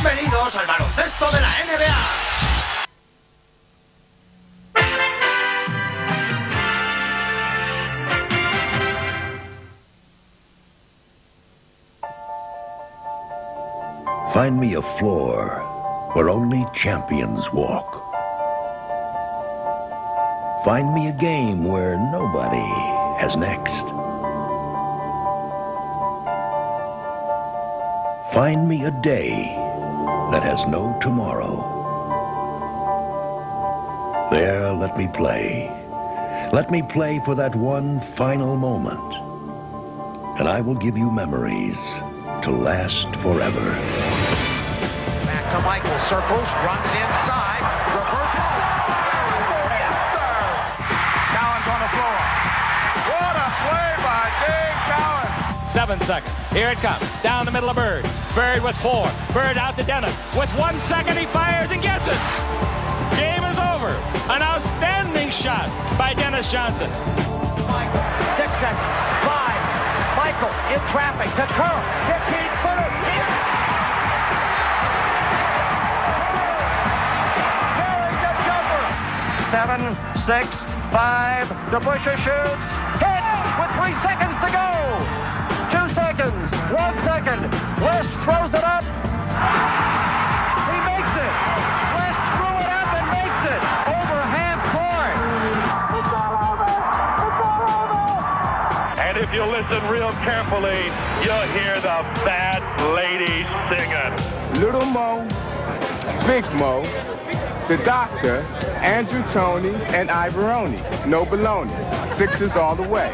Bienvenidos al baloncesto de la NBA. Find me a floor where only champions walk. Find me a game where nobody has next. Find me a day that has no tomorrow. There, let me play. Let me play for that one final moment. And I will give you memories to last forever. Back to Michael, circles, runs inside, reverses. Yes, sir! Cowan's on the floor. What a play by Dave Cowan. 7 seconds. Here it comes. Down the middle of Bird. Bird with 4. Bird out to Dennis. With 1 second, he fires and gets it. Game is over. An outstanding shot by Dennis Johnson. Michael, 6 seconds. 5. Michael in traffic to Curl. 15-footer. Carrying the jumper. 7, 6, 5. DeBusschere shoots. Hit with 3 seconds to go. 2 seconds. 1 second. West throws it up. He makes it. West threw it up and makes it. Over half court. It's all over. It's all over. And if you listen real carefully, you'll hear the Fat Lady singing. Little Mo, Big Mo, the Doctor, Andrew Toney, and Ivoroni. No baloney. Sixers all the way.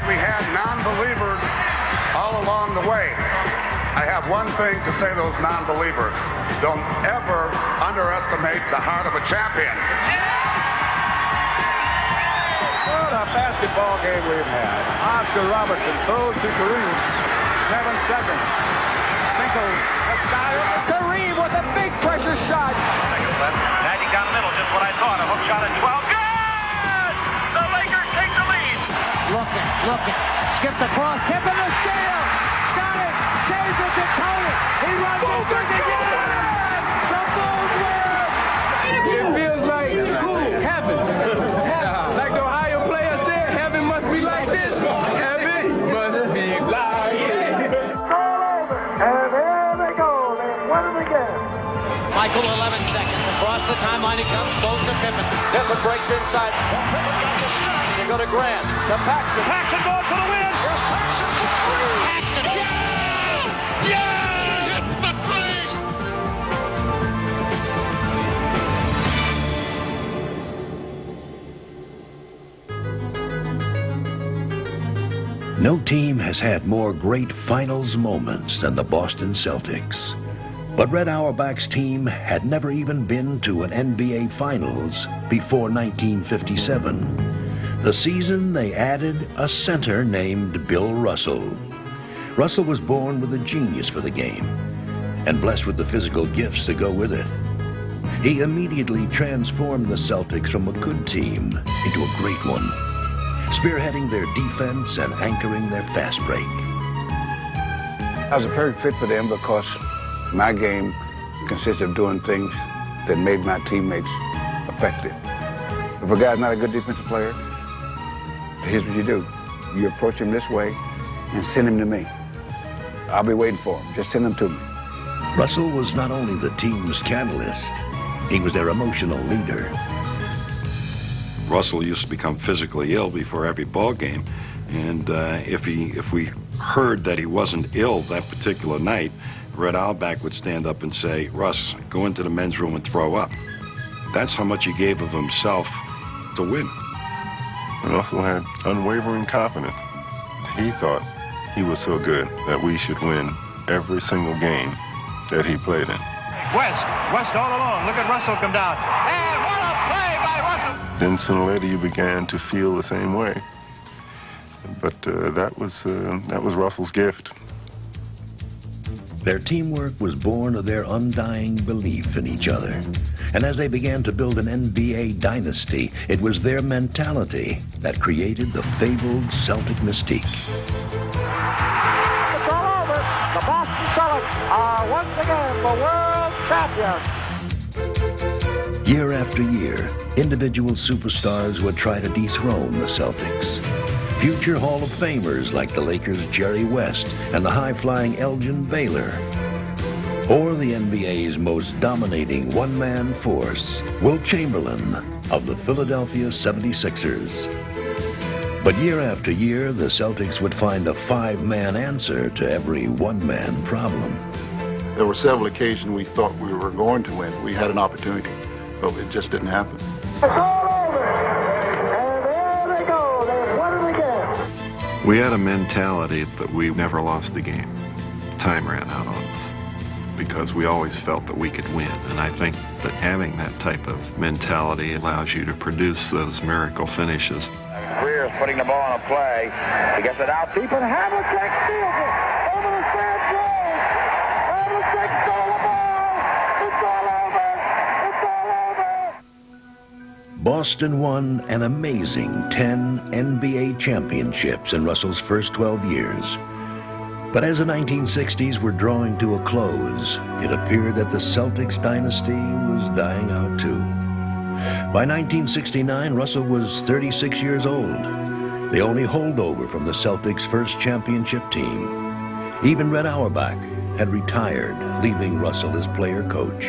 We had non-believers all along the way. I have one thing to say to those non-believers. Don't ever underestimate the heart of a champion. What a basketball game we've had. Oscar Robertson throws to Kareem. 7 seconds. Finkel, Kareem with a big pressure shot. seconds left. Magic down the middle, just what I thought. A hook shot at 12. Good! The Lakers take the lead. Looking. Skipped across. Tip in the steal. Got it. Saves it to Tony. He runs it through the game. The Bulls win. It feels like heaven. Like the Ohio player said, heaven must be like this. Heaven must be like this. And here they go. They win it again. Michael, 11 seconds. Across the timeline he comes. Goes to Pippen. Pippen breaks inside. Pippen got the shot. You go to Grant. To Paxson. Paxson going for the win. Here's Paxson for 3. Paxson. Yes! The three! No team has had more great finals moments than the Boston Celtics. But Red Auerbach's team had never even been to an NBA Finals before 1957. The season they added a center named Bill Russell. Russell was born with a genius for the game and blessed with the physical gifts to go with it. He immediately transformed the Celtics from a good team into a great one, spearheading their defense and anchoring their fast break. I was a perfect fit for them because my game consisted of doing things that made my teammates effective. If a guy's not a good defensive player, here's what you do. You approach him this way and send him to me. I'll be waiting for him. Just send him to me. Russell was not only the team's catalyst, he was their emotional leader. Russell used to become physically ill before every ball game, and if we heard that he wasn't ill that particular night, Red Auerbach would stand up and say, "Russ, go into the men's room and throw up." That's how much he gave of himself to win. Russell had unwavering confidence. He thought he was so good that we should win every single game that he played in. West all alone. Look at Russell come down. And what a play by Russell! Then sooner or later you began to feel the same way. But that was Russell's gift. Their teamwork was born of their undying belief in each other. And as they began to build an NBA dynasty, it was their mentality that created the fabled Celtic mystique. It's all over. The Boston Celtics Celtics are once again the world champions. Year after year, individual superstars would try to dethrone the Celtics. Future Hall of Famers like the Lakers' Jerry West and the high-flying Elgin Baylor. Or the NBA's most dominating one-man force, Wilt Chamberlain of the Philadelphia 76ers. But year after year, the Celtics would find a five-man answer to every one-man problem. There were several occasions we thought we were going to win. We had an opportunity, but it just didn't happen. It's all over, and there they go. They've won it again. We had a mentality that we never lost a game. Time ran out on us because we always felt that we could win. And I think that having that type of mentality allows you to produce those miracle finishes. Greer's putting the ball on a play. He gets it out deep, and Havlicek steals it over the sand zone. Havlicek stole the ball. It's all over. It's all over. Boston won an amazing 10 NBA championships in Russell's first 12 years. But as the 1960s were drawing to a close, it appeared that the Celtics dynasty was dying out too. By 1969, Russell was 36 years old, the only holdover from the Celtics' first championship team. Even Red Auerbach had retired, leaving Russell as player-coach.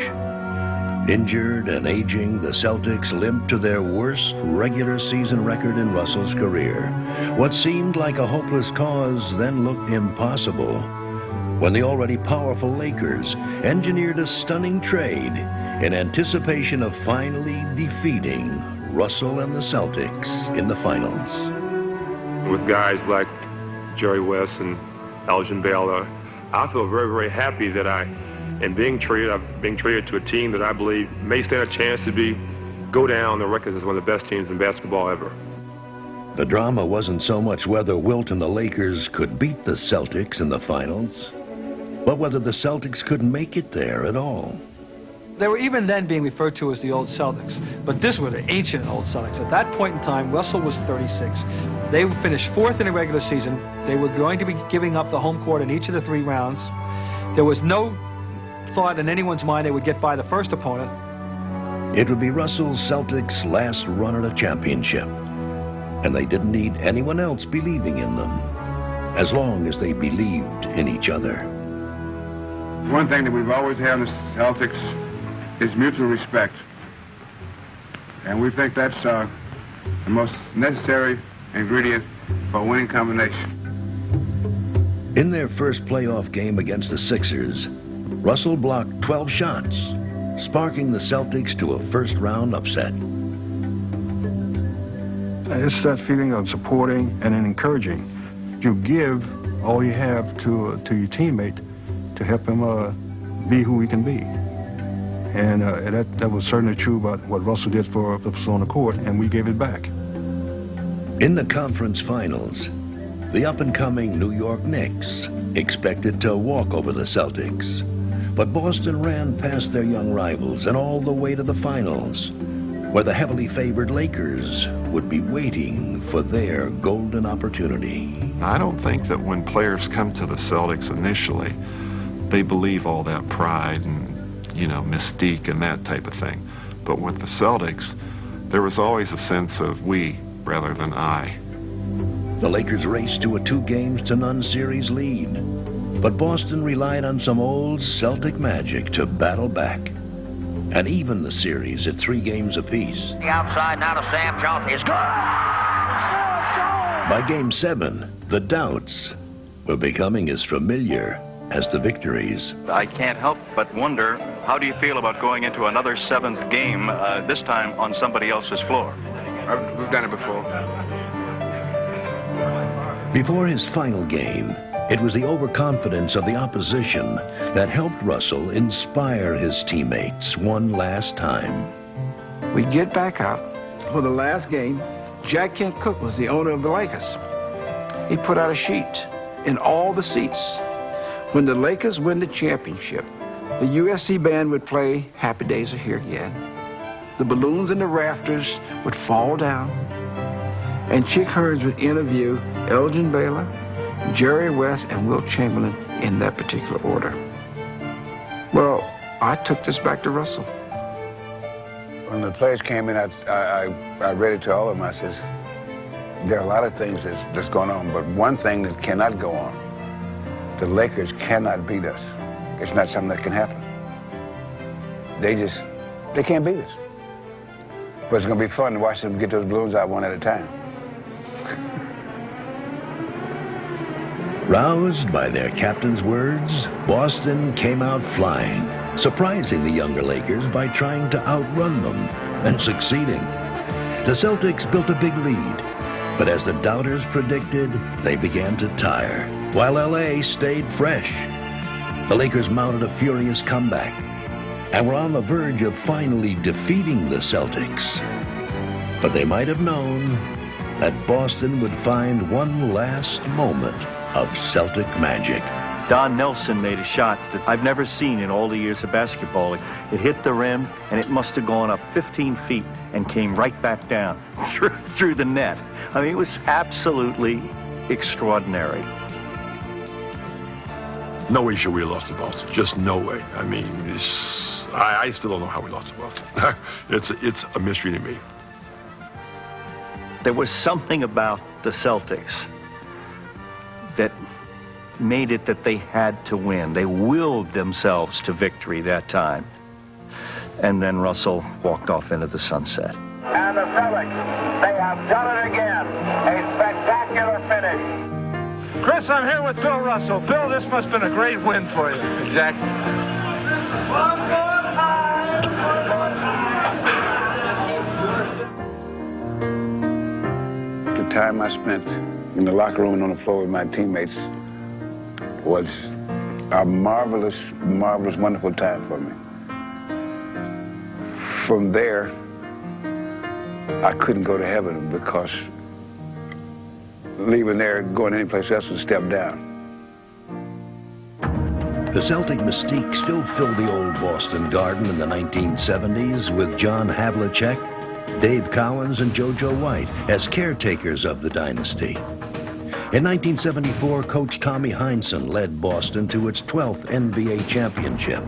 Injured and aging, the Celtics limped to their worst regular season record in Russell's career. What seemed like a hopeless cause then looked impossible when the already powerful Lakers engineered a stunning trade in anticipation of finally defeating Russell and the Celtics in the finals. With guys like Jerry West and Elgin Baylor, I feel very, very happy that I'm being traded to a team that I believe may stand a chance to go down the record as one of the best teams in basketball ever. The drama wasn't so much whether Wilt and the Lakers could beat the Celtics in the finals, but whether the Celtics could make it there at all. They were even then being referred to as the old Celtics, but this were the ancient old Celtics. At that point in time, Russell was 36. They finished fourth in the regular season. They were going to be giving up the home court in each of the 3 rounds. There was no thought in anyone's mind they would get by the first opponent. It would be Russell's Celtics' last run at a championship, and they didn't need anyone else believing in them, as long as they believed in each other. One thing that we've always had in the Celtics is mutual respect. And we think that's the most necessary ingredient for a winning combination. In their first playoff game against the Sixers, Russell blocked 12 shots, sparking the Celtics to a first-round upset. It's that feeling of supporting and encouraging. You give all you have to your teammate to help him be who he can be. And that was certainly true about what Russell did for us on the court, and we gave it back. In the conference finals, the up-and-coming New York Knicks expected to walk over the Celtics. But Boston ran past their young rivals and all the way to the finals, where the heavily favored Lakers would be waiting for their golden opportunity. I don't think that when players come to the Celtics initially, they believe all that pride and, mystique and that type of thing. But with the Celtics, there was always a sense of we rather than I. The Lakers raced to a 2-0 series lead, but Boston relied on some old Celtic magic to battle back and even the series at 3 games apiece. The outside now to Sam Jones. He's good. Sam Jones. By Game 7, the doubts were becoming as familiar as the victories. I can't help but wonder, how do you feel about going into another 7th game, this time on somebody else's floor? We've done it before. Before his final game, it was the overconfidence of the opposition that helped Russell inspire his teammates one last time. We get back out for the last game. Jack Kent Cooke was the owner of the Lakers. He put out a sheet in all the seats. When the Lakers win the championship, the USC band would play Happy Days Are Here Again. The balloons in the rafters would fall down, and Chick Hearns would interview Elgin Baylor, Jerry West, and Wilt Chamberlain in that particular order. Well, I took this back to Russell. When the players came in, I read it to all of them. I says, there are a lot of things that's going on, but one thing that cannot go on, the Lakers cannot beat us. It's not something that can happen. They can't beat us. But it's going to be fun to watch them get those balloons out one at a time. Roused by their captain's words, Boston came out flying, surprising the younger Lakers by trying to outrun them and succeeding. The Celtics built a big lead, but as the doubters predicted, they began to tire, while LA stayed fresh. The Lakers mounted a furious comeback and were on the verge of finally defeating the Celtics. But they might have known that Boston would find one last moment of Celtic magic. Don Nelson made a shot that I've never seen in all the years of basketball. It hit the rim, and it must have gone up 15 feet and came right back down through the net. I mean, it was absolutely extraordinary. No way should we have lost to Boston. Just no way. I mean, I still don't know how we lost to Boston. It's a mystery to me. There was something about the Celtics that made it that they had to win. They willed themselves to victory that time. And then Russell walked off into the sunset. And the Celtics, they have done it again. A spectacular finish. Chris, I'm here with Bill Russell. Bill, this must have been a great win for you. Exactly. One more time. The time I spent in the locker room and on the floor with my teammates was a marvelous, marvelous, wonderful time for me. From there, I couldn't go to heaven because leaving there, going anyplace else was a step down. The Celtic mystique still filled the old Boston Garden in the 1970s with John Havlicek, Dave Cowens, and JoJo White as caretakers of the dynasty. In 1974, coach Tommy Heinsohn led Boston to its 12th NBA championship.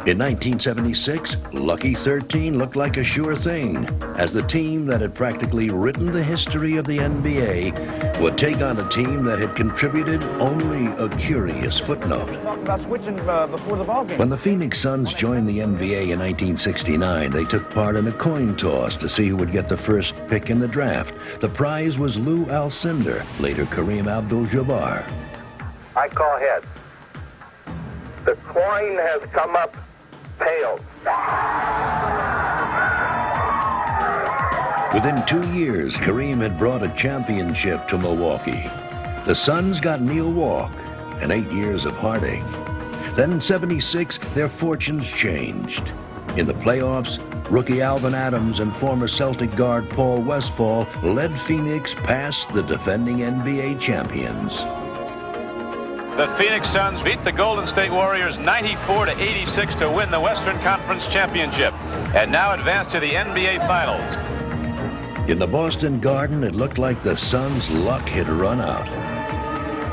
In 1976, Lucky 13 looked like a sure thing, as the team that had practically written the history of the NBA would take on a team that had contributed only a curious footnote. Talk about switching before the ball game. When the Phoenix Suns joined the NBA in 1969, they took part in a coin toss to see who would get the first pick in the draft. The prize was Lou Alcindor, later Kareem Abdul-Jabbar. I call heads. The coin has come up tails. Within 2 years, Kareem had brought a championship to Milwaukee. The Suns got Neil Walk and 8 years of heartache. Then in '76, their fortunes changed. In the playoffs, rookie Alvin Adams and former Celtic guard Paul Westphal led Phoenix past the defending NBA champions. The Phoenix Suns beat the Golden State Warriors 94-86 to win the Western Conference Championship and now advance to the NBA Finals. In the Boston Garden, it looked like the Suns' luck had run out.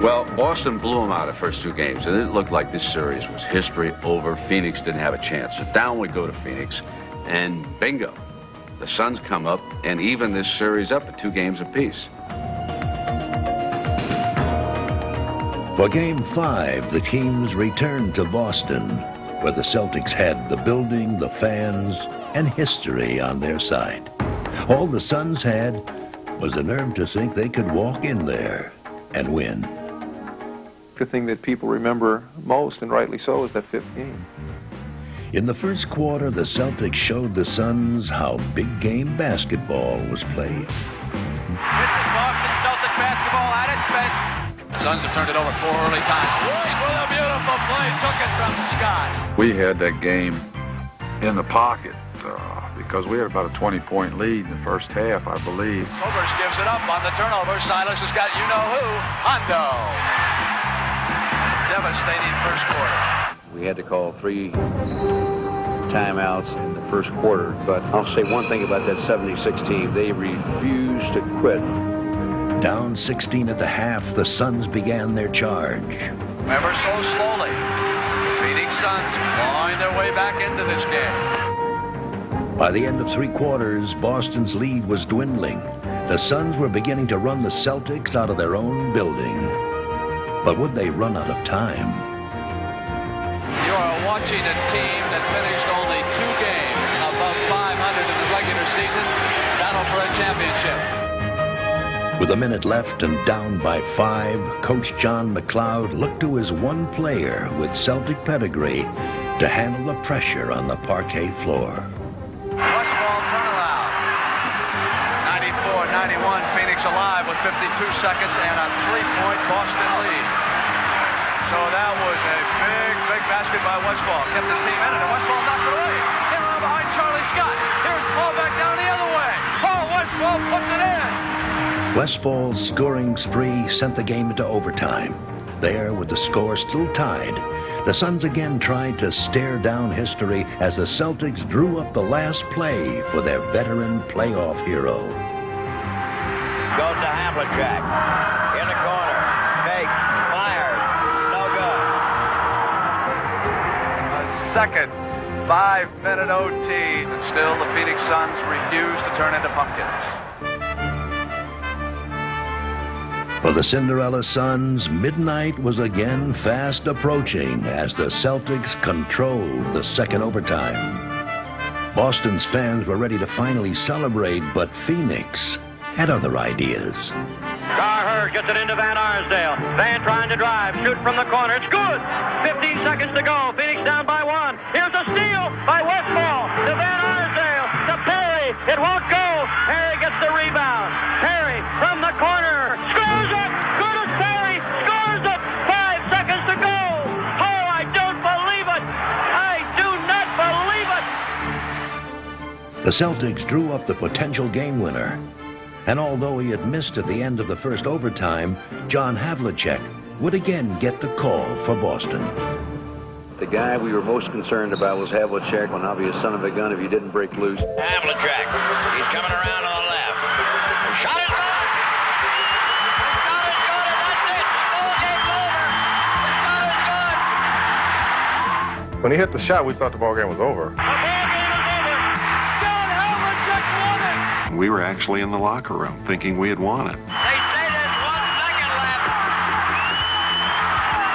Well, Boston blew them out the first 2 games, and it looked like this series was history over. Phoenix didn't have a chance. So down we go to Phoenix, and bingo. The Suns come up and even this series up at 2 games apiece. For Game 5, the teams returned to Boston, where the Celtics had the building, the fans, and history on their side. All the Suns had was the nerve to think they could walk in there and win. The thing that people remember most, and rightly so, is that 5th game. In the first quarter, the Celtics showed the Suns how big game basketball was played. This is Boston Celtic basketball at its best. The Suns have turned it over 4 early times. Wood with a beautiful play, took it from the sky. We had that game in the pocket because we had about a 20-point lead in the first half, I believe. Sobers gives it up on the turnover. Silas has got you-know-who, Hondo. Devastating first quarter. We had to call 3 timeouts in the first quarter, but I'll say one thing about that 76 team. They refused to quit. Down 16 at the half, the Suns began their charge. Ever so slowly, the Phoenix Suns clawing their way back into this game. By the end of 3 quarters, Boston's lead was dwindling. The Suns were beginning to run the Celtics out of their own building. But would they run out of time? You are watching a team that finished only 2 games above 500 in the regular season, battle for a championship. With a minute left and down by 5, Coach John McLeod looked to his one player with Celtic pedigree to handle the pressure on the parquet floor. Westfall turnaround. 94-91, Phoenix alive with 52 seconds and a 3-point Boston lead. So that was a big basket by Westfall. Kept his team in it, and Westfall knocked it away. In around behind Charlie Scott. Here's Paul back down the other way. Oh, Westfall puts it in. Westfall's scoring spree sent the game into overtime. There, with the score still tied, the Suns again tried to stare down history as the Celtics drew up the last play for their veteran playoff hero. Goes to Havlicek. In the corner. Fake. Fires. No good. A second 5-minute OT, and still the Phoenix Suns refuse to turn into pumpkins. For the Cinderella Suns, midnight was again fast approaching as the Celtics controlled the second overtime. Boston's fans were ready to finally celebrate, but Phoenix had other ideas. Carr gets it into Van Arsdale. Van trying to drive, shoot from the corner. It's good. 15 seconds to go. Phoenix down by 1. Here's a steal by Westfall to Van Arsdale to Perry. It won't go. Perry gets the rebound. Perry from the corner. Scores it. Good as Perry. Scores it. 5 seconds to go. Oh, I don't believe it. I do not believe it. The Celtics drew up the potential game winner. And although he had missed at the end of the first overtime, John Havlicek would again get the call for Boston. The guy we were most concerned about was Havlicek, an obvious son of a gun if he didn't break loose. Havlicek. He's coming around on the left. Shot is good. The shot is good, and that's it. The ball game's over. The shot is good. When he hit the shot, we thought the ball game was over. The ball game is over. John Havlicek won it. We were actually in the locker room thinking we had won it. They say there's 1 second left.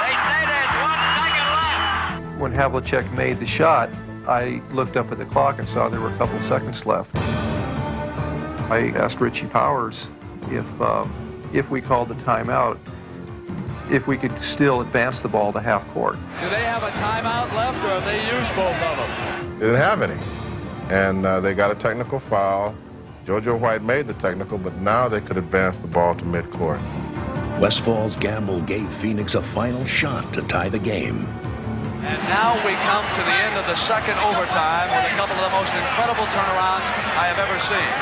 They say there's 1 second left. When Havlicek made the shot, I looked up at the clock and saw there were a couple seconds left. I asked Richie Powers if we called the timeout, if we could still advance the ball to half court. Do they have a timeout left, or have they used both of them? They didn't have any. And they got a technical foul. JoJo White made the technical, but now they could advance the ball to midcourt. Westfall's gamble gave Phoenix a final shot to tie the game. And now we come to the end of the second overtime with a couple of the most incredible turnarounds I have ever seen.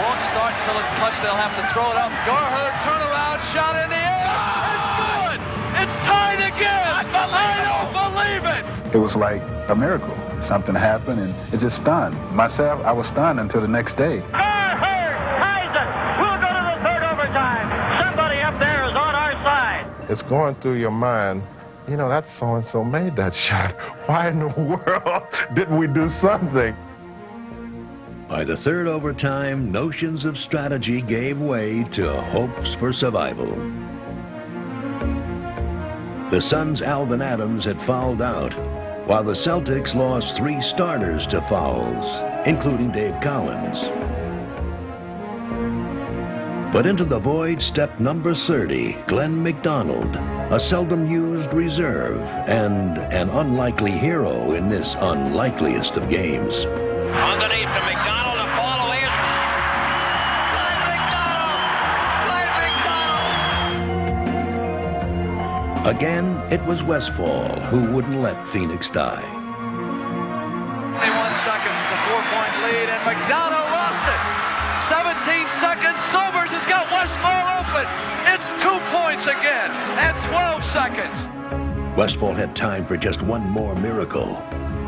Won't start until it's touched. They'll have to throw it up. Garherd turnaround shot in the air. It's good. It's tied again. I don't believe it. It was like a miracle. Something happened, and it just stunned. Myself, I was stunned until the next day. Garherd ties it. We'll go to the third overtime. Somebody up there is on our side. It's going through your mind, you know, that so-and-so made that shot. Why in the world didn't we do something? By the third overtime, notions of strategy gave way to hopes for survival. The Suns' Alvin Adams had fouled out, while the Celtics lost 3 starters to fouls, including Dave Cowens. But into the void stepped number 30, Glenn McDonald, a seldom used reserve and an unlikely hero in this unlikeliest of games. Underneath to McDonald, a fall away is Glenn McDonald! Again, it was Westfall who wouldn't let Phoenix die. 21 seconds, it's a 4-point lead, and McDonald lost it. 17 seconds, Sobers has got Westfall open. It's 2 points again, and 12 seconds. Westfall had time for just one more miracle.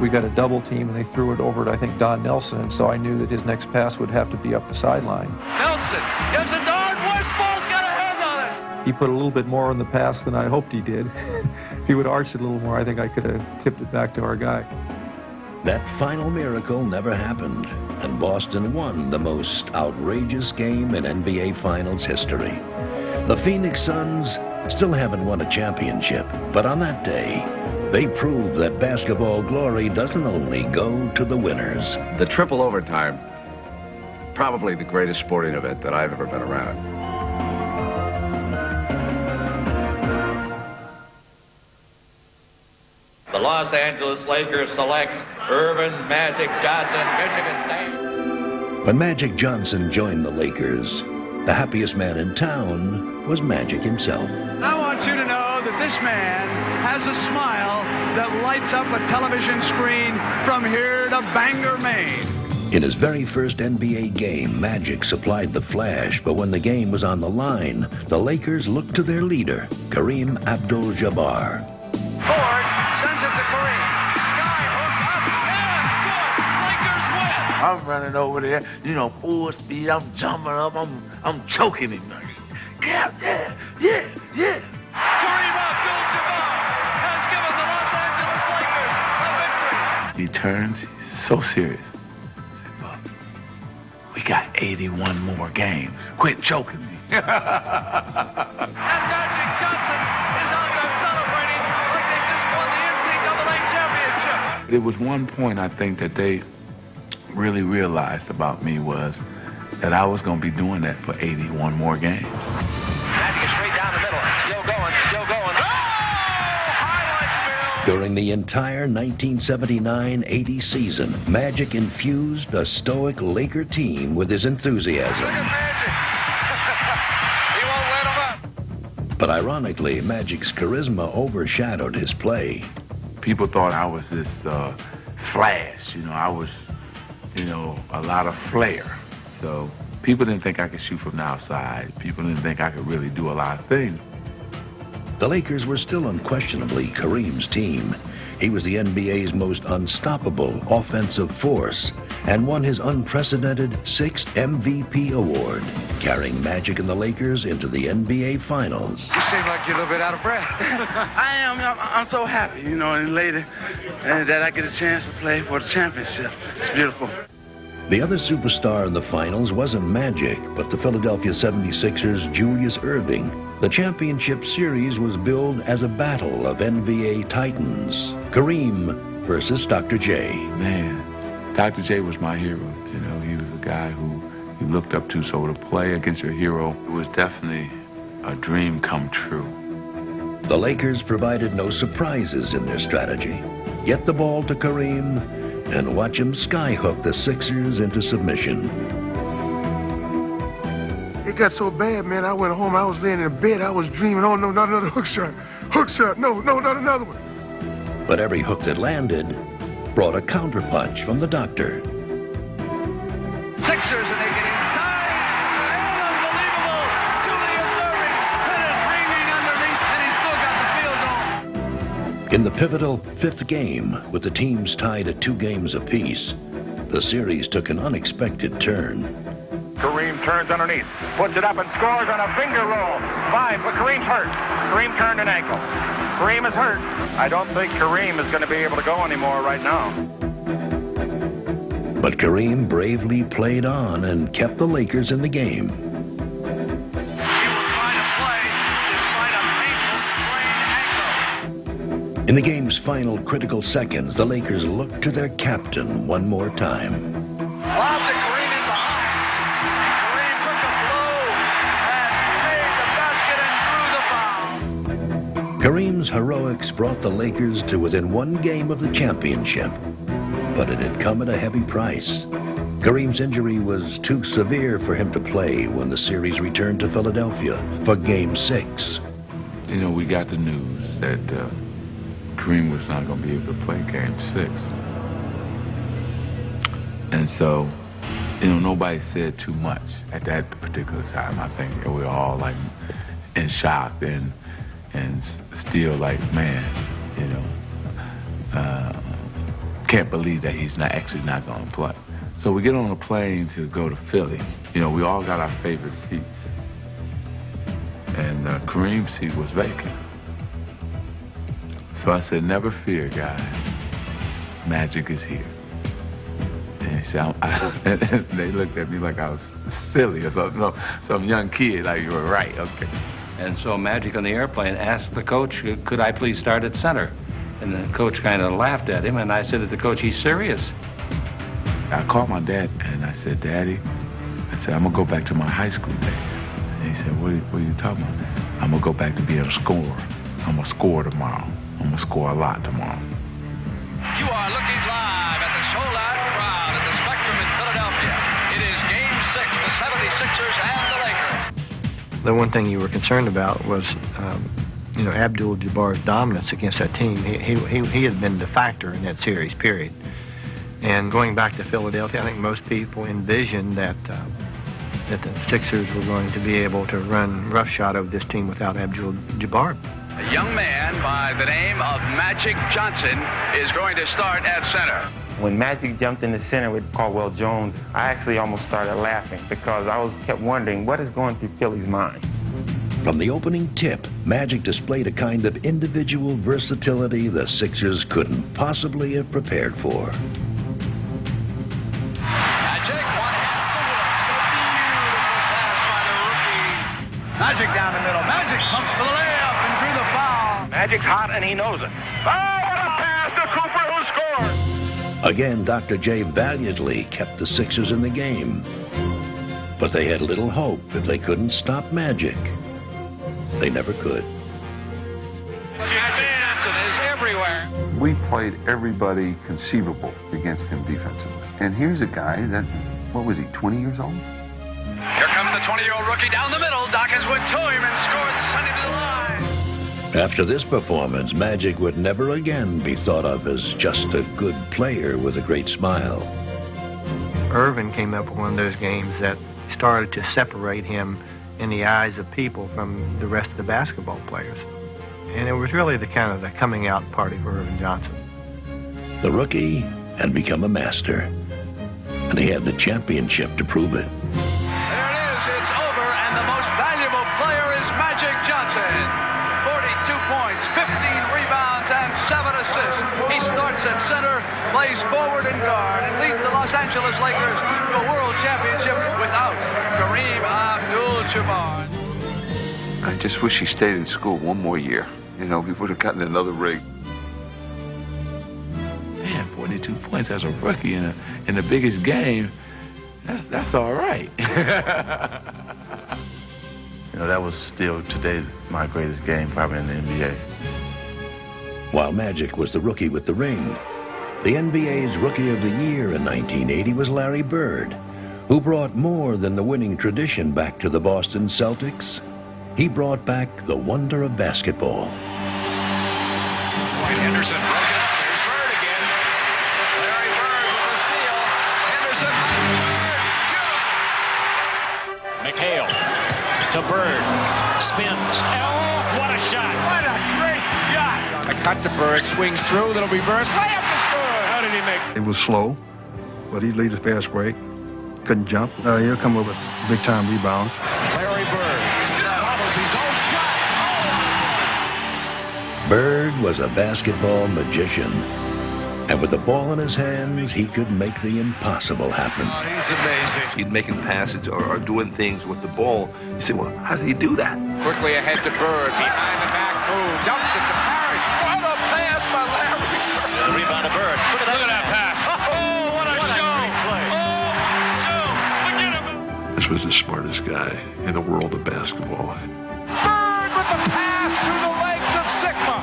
We got a double team, and they threw it over to, I think, Don Nelson, and so I knew that his next pass would have to be up the sideline. Nelson gives it to Ard. Westfall's got a hand on it. he put a little bit more on the pass than I hoped he did. If he would have arched it a little more, I think I could have tipped it back to our guy. That final miracle never happened, and Boston won the most outrageous game in NBA Finals history. The Phoenix Suns still haven't won a championship, but on that day, they proved that basketball glory doesn't only go to the winners. The triple overtime, probably the greatest sporting event that I've ever been around. The Los Angeles Lakers select Earvin Magic Johnson, Michigan State. When Magic Johnson joined the Lakers, the happiest man in town was Magic himself. I want you to know that this man has a smile that lights up a television screen from here to Bangor, Maine. In his very first NBA game, Magic supplied the flash, but when the game was on the line, the Lakers looked to their leader, Kareem Abdul-Jabbar. Ford sends it to Kareem. Skyhook up and good. Lakers win. I'm running over there, you know, full speed. I'm jumping up. I'm choking him. Yeah. Kareem Abdul-Jabbar has given the Los Angeles Lakers a victory. He turns, he's so serious. He said, "Buck, we got 81 more games. Quit choking me." And Magic Johnson is out there celebrating like they just won the NCAA championship. There was one point I think that they really realized about me was that I was going to be doing that for 81 more games. Magic is straight down the middle. Still going. Oh! Highlights, Bill. During the entire 1979-80 season, Magic infused a stoic Laker team with his enthusiasm. Look at Magic. He won't let him up. But ironically, Magic's charisma overshadowed his play. People thought I was this flash, you know, I was, you know, a lot of flair. So people didn't think I could shoot from the outside. People didn't think I could really do a lot of things. The Lakers were still unquestionably Kareem's team. He was the NBA's most unstoppable offensive force and won his unprecedented 6th MVP award, carrying Magic and the Lakers into the NBA Finals. You seem like you're a little bit out of breath. I am. I'm so happy, you know, and later that I get a chance to play for the championship. It's beautiful. The other superstar in the finals wasn't Magic, but the Philadelphia 76ers' Julius Erving. The championship series was billed as a battle of NBA titans. Kareem versus Dr. J. Man, Dr. J was my hero. You know, he was a guy who you looked up to, so to play against your hero, it was definitely a dream come true. The Lakers provided no surprises in their strategy. Get the ball to Kareem and watch him skyhook the Sixers into submission. It got so bad, man, I went home, I was laying in bed, I was dreaming, oh no, not another hook shot, no, not another one. But every hook that landed brought a counterpunch from the doctor. Sixers, and they get inside. And unbelievable. Julius Erving hit it ringing underneath, and he still got the field goal. In the pivotal 5th game, with the teams tied at 2 games apiece, the series took an unexpected turn. Kareem turns underneath, puts it up and scores on a finger roll. 5, but Kareem's hurt. Kareem turned an ankle. Kareem is hurt. I don't think Kareem is going to be able to go anymore right now. But Kareem bravely played on and kept the Lakers in the game. In the game's final critical seconds, the Lakers looked to their captain one more time. Lobbed to Kareem in behind. Kareem took a blow and made the basket and drew the foul. Kareem's heroics brought the Lakers to within 1 game of the championship, but it had come at a heavy price. Kareem's injury was too severe for him to play when the series returned to Philadelphia for Game 6. You know, we got the news that Kareem was not going to be able to play Game 6. And so, you know, nobody said too much at that particular time. I think we were all like in shock and still like, man, you know, can't believe that he's not actually not going to play. So we get on a plane to go to Philly. You know, we all got our favorite seats. And Kareem's seat was vacant. So I said, never fear, guys. Magic is here. And he said, and they looked at me like I was silly or something. No, some young kid, like, you were right, okay. And so Magic on the airplane asked the coach, could I please start at center? And the coach kind of laughed at him, and I said to the coach, he's serious. I called my dad, and I said, Daddy, I said, I'm going to go back to my high school days. And he said, what are you talking about? I'm going to go back to being a scorer. I'm going to score tomorrow. I'm going to score a lot tomorrow. You are looking live at the sold-out crowd at the Spectrum in Philadelphia. It is Game 6, the 76ers and the Lakers. The one thing you were concerned about was, Abdul-Jabbar's dominance against that team. He had been the factor in that series, period. And going back to Philadelphia, I think most people envisioned that the Sixers were going to be able to run roughshod over this team without Abdul-Jabbar. A young man by the name of Magic Johnson is going to start at center. When Magic jumped in the center with Caldwell Jones, I actually almost started laughing because I kept wondering what is going through Philly's mind. From the opening tip, Magic displayed a kind of individual versatility the Sixers couldn't possibly have prepared for. Magic, one has the work. So beautiful pass by the rookie. Magic down the middle. Magic pumps for the layup and drew the foul. Magic's hot and he knows it. Oh, what a pass to Cooper, who scored! Again, Dr. J valiantly kept the Sixers in the game. But they had little hope that they couldn't stop Magic. They never could. Johnson is everywhere. We played everybody conceivable against him defensively. And here's a guy that, what was he, 20 years old? Here comes the 20-year-old rookie down the middle. Dawkins went to him and scored to send him to the line. After this performance, Magic would never again be thought of as just a good player with a great smile. Irvin came up with one of those games that started to separate him in the eyes of people from the rest of the basketball players. And it was really the coming out party for Irvin Johnson. The rookie had become a master, and he had the championship to prove it. There it is. It's over, and the most valuable player is Magic Johnson. 42 points, 15 rebounds, and 7 assists. He starts at center, plays forward and guard, and leads the Los Angeles Lakers to a world championship without Kareem Abdul-Jabbar. I just wish he stayed in school one more year. You know, he would have gotten another ring. Man, 42 points as a rookie in the biggest game, that's all right. That was still today my greatest game probably in the NBA. While Magic was the rookie with the ring, the NBA's Rookie of the Year in 1980 was Larry Bird, who brought more than the winning tradition back to the Boston Celtics. He brought back the wonder of basketball. Dwight Henderson broke it up. There's Bird again. Larry Bird with the steal. Henderson. McHale to Bird. Spins. Oh, what a shot. What a great shot. A cut to Bird, swings through, that'll be burst. Layup is good. How did he make it? It was slow, but he lead a fast break. Couldn't jump. He'll come up with big-time rebounds. Larry Bird follows his own shot. Bird was a basketball magician. And with the ball in his hands, he could make the impossible happen. Oh, he's amazing. He'd making passes or doing things with the ball. You say, well, how did he do that? Quickly ahead to Bird, behind the back move, dumps it to Parrish. What a pass by Larry Bird. The rebound to Bird. Look at that pass. Oh, what a show. This was the smartest guy in the world of basketball. Bird with the pass through the legs of Sigma.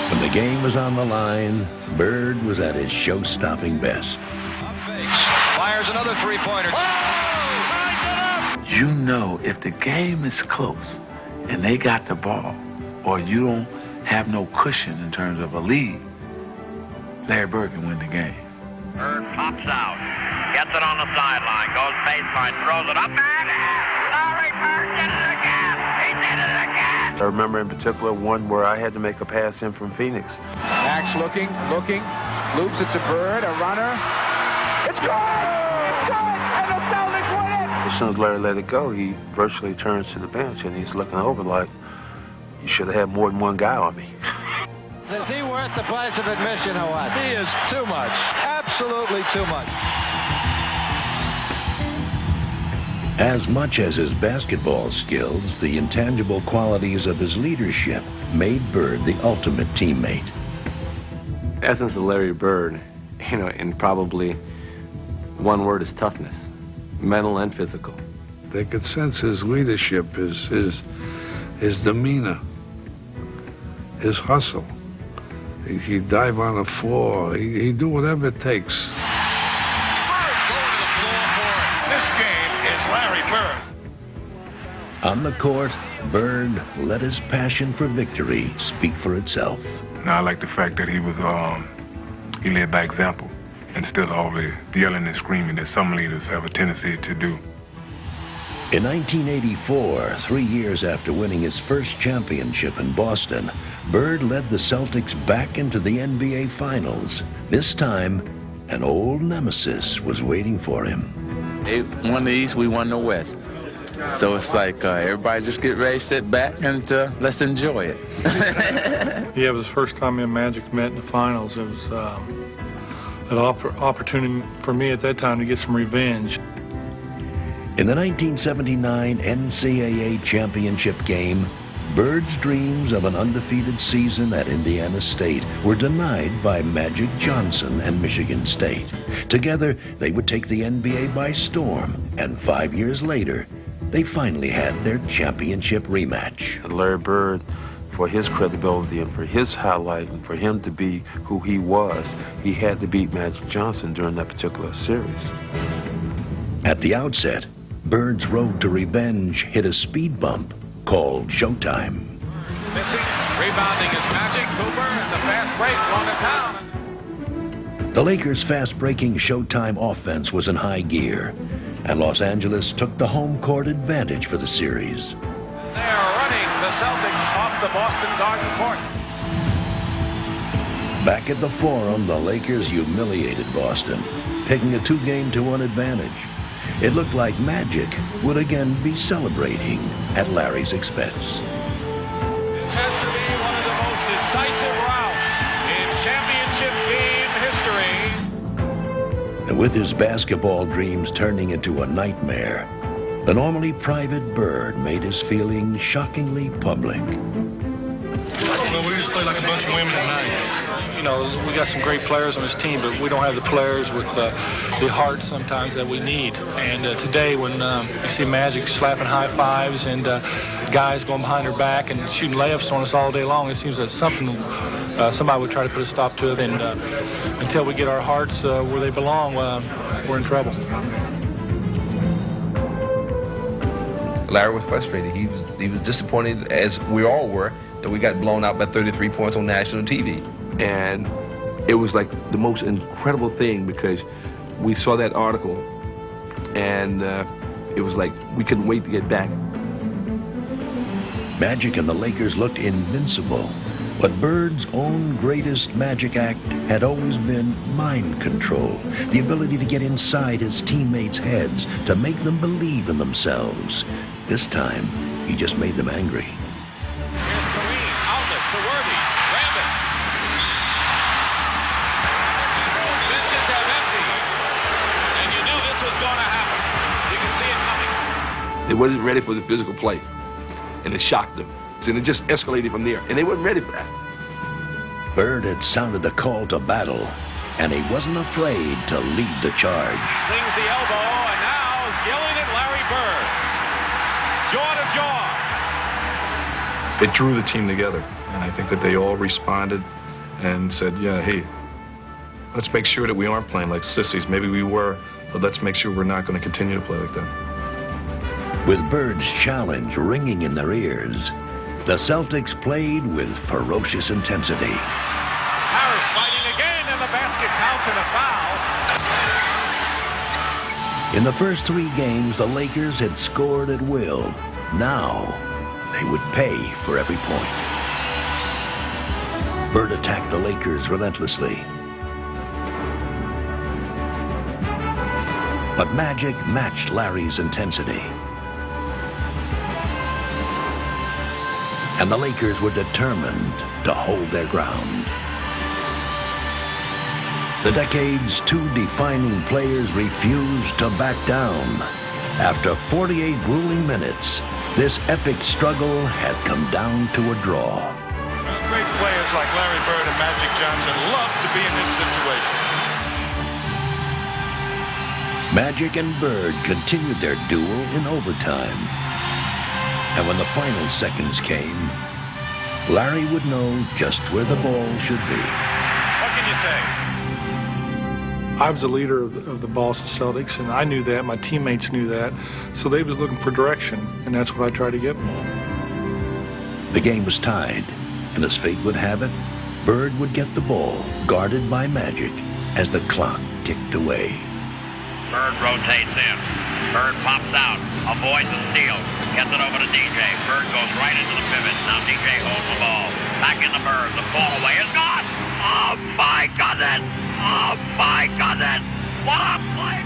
When the game was on the line, Bird was at his show-stopping best. Fires another three-pointer. You know, if the game is close and they got the ball, or you don't have no cushion in terms of a lead, Larry Bird can win the game. Bird pops out, gets it on the sideline, goes baseline, throws it up, and Larry Bird did it again. He did it again. I remember in particular one where I had to make a pass in from Phoenix. Max looking, loops it to Bird, a runner. It's good! It's good! And the Celtics win it! as soon as Larry let it go, he virtually turns to the bench and he's looking over like, you should have had more than one guy on me. Is he worth the price of admission or what? He is too much. Absolutely too much. As much as his basketball skills, the intangible qualities of his leadership made Bird the ultimate teammate. Essence of Larry Bird, in probably one word, is toughness, mental and physical. They could sense his leadership, his demeanor, his hustle. He'd dive on the floor. He'd do whatever it takes. On the court, Bird let his passion for victory speak for itself. And I like the fact that he led by example instead of all the yelling and screaming that some leaders have a tendency to do. In 1984, 3 years after winning his first championship in Boston, Bird led the Celtics back into the NBA Finals. This time, an old nemesis was waiting for him. They won the East, we won the West. So it's like everybody just get ready, sit back, and let's enjoy it. Yeah, it was the first time me and Magic met in the finals. It was an opportunity for me at that time to get some revenge. In the 1979 NCAA championship game, Bird's dreams of an undefeated season at Indiana State were denied by Magic Johnson and Michigan State. Together, they would take the NBA by storm, and 5 years later, they finally had their championship rematch. Larry Bird, for his credibility and for his highlight and for him to be who he was, he had to beat Magic Johnson during that particular series. At the outset, Bird's road to revenge hit a speed bump called Showtime. Missing, rebounding is Magic. Cooper and the fast break going to town. The Lakers' fast-breaking Showtime offense was in high gear, and Los Angeles took the home court advantage for the series. They are running the Celtics off the Boston Garden Court. Back at the Forum, the Lakers humiliated Boston, taking a 2-1 advantage. It looked like Magic would again be celebrating at Larry's expense. This has to be one of the most decisive routes in championship game history. And with his basketball dreams turning into a nightmare, the normally private Bird made his feelings shockingly public. Well, we just play like a bunch of women tonight. We got some great players on this team, but we don't have the players with the heart sometimes that we need. And today, when you see Magic slapping high fives and guys going behind their back and shooting layups on us all day long, it seems that somebody would try to put a stop to it. And until we get our hearts where they belong, we're in trouble. Larry was frustrated. He was disappointed, as we all were, that we got blown out by 33 points on national TV. And it was like the most incredible thing because we saw that article and it was like we couldn't wait to get back. Magic and the Lakers looked invincible, but Bird's own greatest magic act had always been mind control, the ability to get inside his teammates' heads to make them believe in themselves. This time, he just made them angry. Here's Kareem, outlet to Worthy, Rambit. Benches have emptied, and you knew this was going to happen. You can see it coming. They wasn't ready for the physical play, and it shocked them. And it just escalated from there, and they weren't ready for that. Bird had sounded the call to battle, and he wasn't afraid to lead the charge. Slings the elbow, and now is Gillen and Larry Bird. Jaw to jaw. It drew the team together, and I think that they all responded and said, yeah, hey, let's make sure that we aren't playing like sissies. Maybe we were, but let's make sure we're not going to continue to play like that. With Bird's challenge ringing in their ears, the Celtics played with ferocious intensity. Harris fighting again, and the basket counts and a foul. In the first 3 games, the Lakers had scored at will. Now, they would pay for every point. Bird attacked the Lakers relentlessly. But Magic matched Larry's intensity. And the Lakers were determined to hold their ground. The decade's two defining players refused to back down. After 48 grueling minutes, this epic struggle had come down to a draw. Great players like Larry Bird and Magic Johnson love to be in this situation. Magic and Bird continued their duel in overtime. And when the final seconds came, Larry would know just where the ball should be. What can you say? I was the leader of the Boston Celtics, and I knew that. My teammates knew that. So they was looking for direction, and that's what I tried to give them. The game was tied, and as fate would have it, Bird would get the ball, guarded by Magic, as the clock ticked away. Bird rotates in. Bird pops out, avoids the steal, gets it over to DJ. Bird goes right into the pivot. Now DJ holds the ball. Back in the Bird. The fall away is gone. Oh my goodness! Oh my goodness! What a play!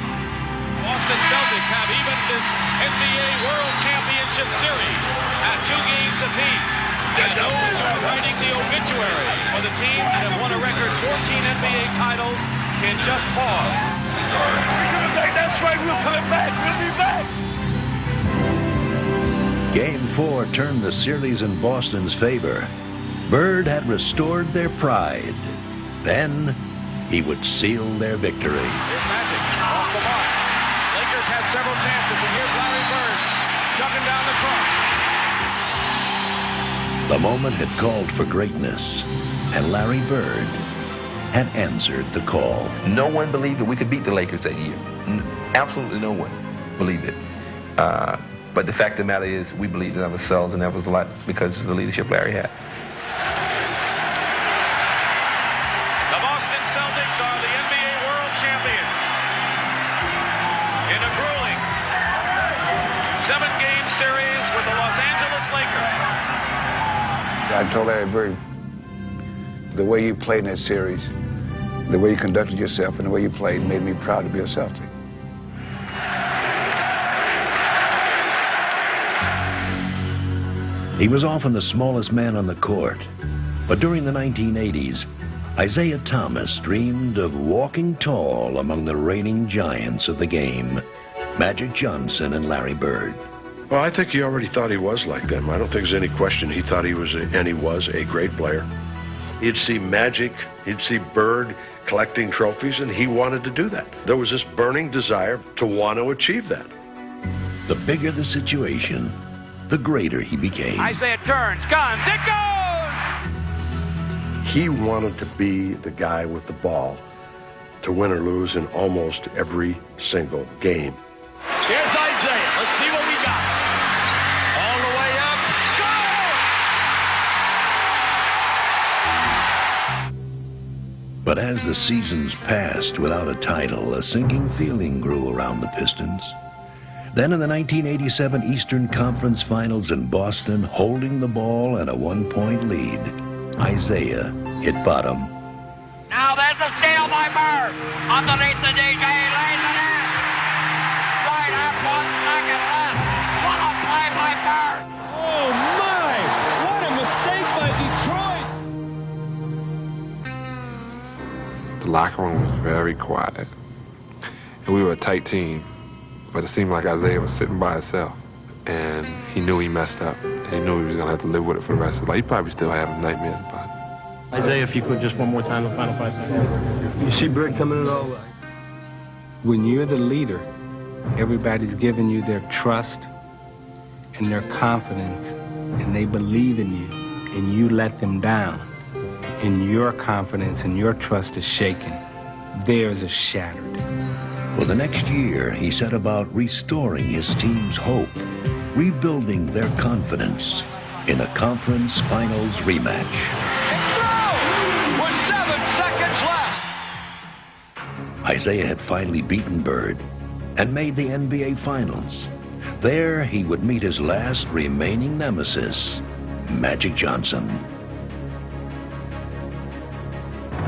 Boston Celtics have evened this NBA World Championship Series at 2 games apiece. And those who are writing the obituary for the team that have won a record 14 NBA titles can just pause. We're coming back. That's right. We're coming back. We'll be back. Game 4 turned the series in Boston's favor. Bird had restored their pride. Then he would seal their victory. Here's Magic off the mark. Lakers had several chances, and here's Larry Bird chugging down the court. The moment had called for greatness, and Larry Bird had answered the call. No one believed that we could beat the Lakers that year. Absolutely no one believed it. But the fact of the matter is, we believed in ourselves, and that was a lot because of the leadership Larry had. The Boston Celtics are the NBA World Champions in a grueling 7-game series with the Los Angeles Lakers. I told Larry Bird, the way you played in that series, the way you conducted yourself and the way you played made me proud to be a Celtic. He was often the smallest man on the court, but during the 1980s, Isiah Thomas dreamed of walking tall among the reigning giants of the game, Magic Johnson and Larry Bird. Well, I think he already thought he was like them. I don't think there's any question he thought he was, and he was, a great player. He'd see Magic, he'd see Bird collecting trophies, and he wanted to do that. There was this burning desire to want to achieve that. The bigger the situation, the greater he became. Isiah turns, guns, it goes! He wanted to be the guy with the ball to win or lose in almost every single game. Here's Isiah. Let's see what we got. All the way up. Go! But as the seasons passed without a title, a sinking feeling grew around the Pistons. Then in the 1987 Eastern Conference Finals in Boston, holding the ball and a 1-point lead, Isiah hit bottom. Now there's a steal by Bird. Underneath the DJ, lays it in. Right at 1 second left. What a play by Bird. Oh, my! What a mistake by Detroit. The locker room was very quiet. And we were a tight team. But it seemed like Isiah was sitting by himself. And he knew he messed up. And he knew he was going to have to live with it for the rest of his life. He probably still had nightmares about it. Isiah, if you could, just one more time, the final 5 seconds. You see Bird coming in all right. When you're the leader, everybody's giving you their trust and their confidence, and they believe in you, and you let them down, and your confidence and your trust is shaken. Theirs is shattered. For the next year, he set about restoring his team's hope, rebuilding their confidence in a conference finals rematch. With 7 seconds left. Isiah had finally beaten Bird and made the NBA Finals. There, he would meet his last remaining nemesis, Magic Johnson.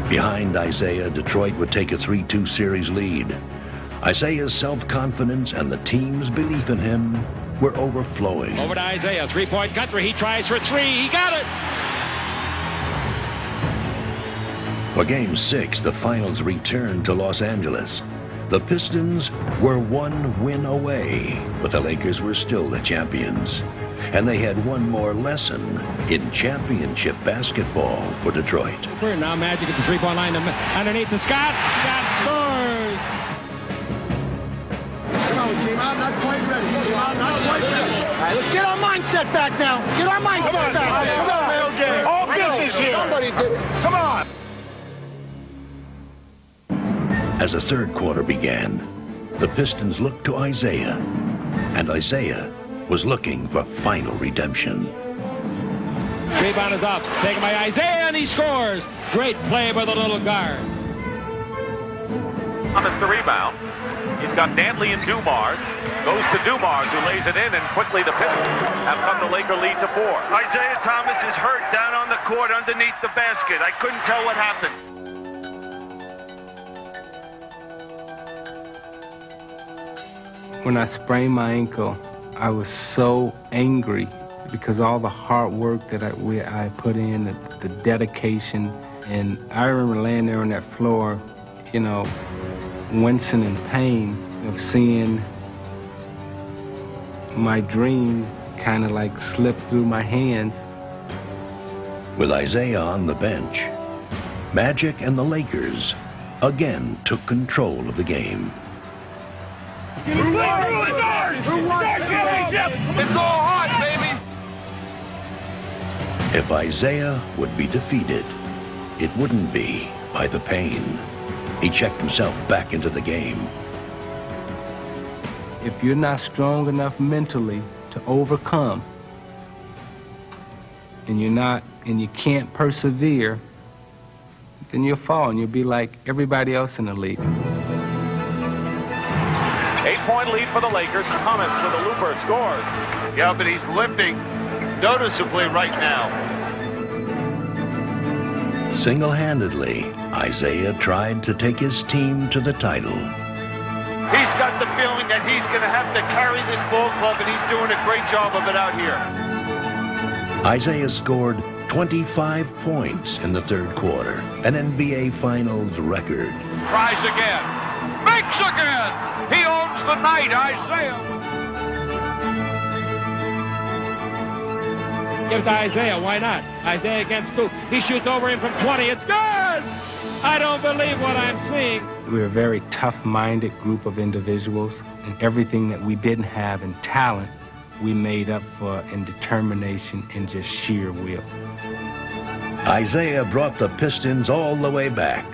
Behind Isiah, Detroit would take a 3-2 series lead. Isaiah's self-confidence and the team's belief in him were overflowing. Over to Isaiah, three-point cut where he tries for three. He got it! For Game 6, the finals returned to Los Angeles. The Pistons were one win away, but the Lakers were still the champions. And they had one more lesson in championship basketball for Detroit. Now Magic at the three-point line underneath the Scott. Scott scores! Come on, team. I'm not quite ready. I'm not quite ready. All right, let's get our mindset back now. Get our mindset back. Come on, LJ. All business here. Somebody did it. Come on. As the third quarter began, the Pistons looked to Isaiah, and Isaiah was looking for final redemption. Rebound is up. Taken by Isaiah, and he scores. Great play by the little guard. Thomas the rebound. He's got Dantley and Dumars. Goes to Dumars, who lays it in, and quickly the Pistons have cut the Laker lead to 4. Isaiah Thomas is hurt down on the court underneath the basket. I couldn't tell what happened. When I sprained my ankle, I was so angry because all the hard work that I put in, the dedication, and I remember laying there on that floor, you know, wincing in pain of seeing my dream kind of like slip through my hands. With Isaiah on the bench, Magic and the Lakers again took control of the game. It's all hard, baby. If Isaiah would be defeated, it wouldn't be by the pain. He checked himself back into the game. If you're not strong enough mentally to overcome, and you can't persevere, then you'll fall and you'll be like everybody else in the league. 8-point lead for the Lakers. Thomas with a looper scores. Yeah, but he's limping noticeably right now. Single-handedly, Isaiah tried to take his team to the title. He's got the feeling that he's going to have to carry this ball club, and he's doing a great job of it out here. Isaiah scored 25 points in the third quarter, an NBA Finals record. Tries again. Makes again. He owns the night, Isaiah. Give it to Isaiah. Why not? Isaiah against two. He shoots over him from 20. It's good! I don't believe what I'm seeing. We're a very tough-minded group of individuals, and everything that we didn't have in talent, we made up for in determination and just sheer will. Isaiah brought the Pistons all the way back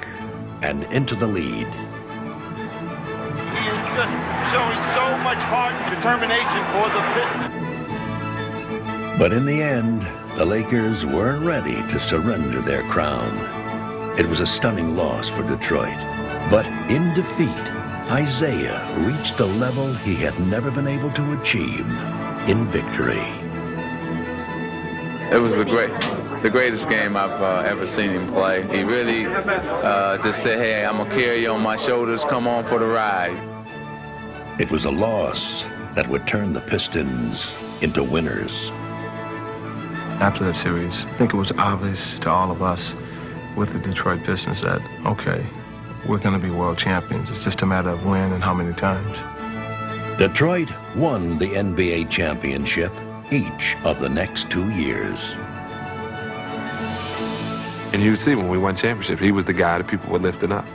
and into the lead. He is just showing so much heart and determination for the Pistons. But in the end, the Lakers weren't ready to surrender their crown. It was a stunning loss for Detroit. But in defeat, Isaiah reached a level he had never been able to achieve in victory. It was the greatest game I've ever seen him play. He really just said, hey, I'm going to carry you on my shoulders. Come on for the ride. It was a loss that would turn the Pistons into winners. After that series, I think it was obvious to all of us with the Detroit Pistons that, okay, we're going to be world champions. It's just a matter of when and how many times. Detroit won the NBA championship each of the next 2 years. And you see when we won championship, he was the guy that people were lifting up.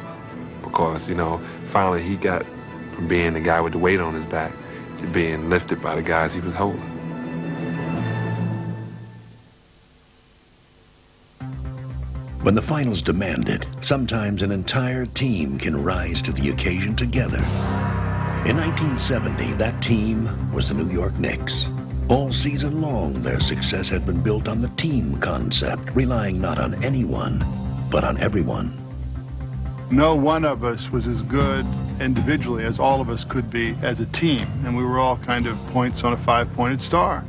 Because, you know, finally he got from being the guy with the weight on his back to being lifted by the guys he was holding. When the finals demand it, sometimes an entire team can rise to the occasion together. In 1970, that team was the New York Knicks. All season long, their success had been built on the team concept, relying not on anyone, but on everyone. No one of us was as good individually as all of us could be as a team, and we were all kind of points on a five-pointed star.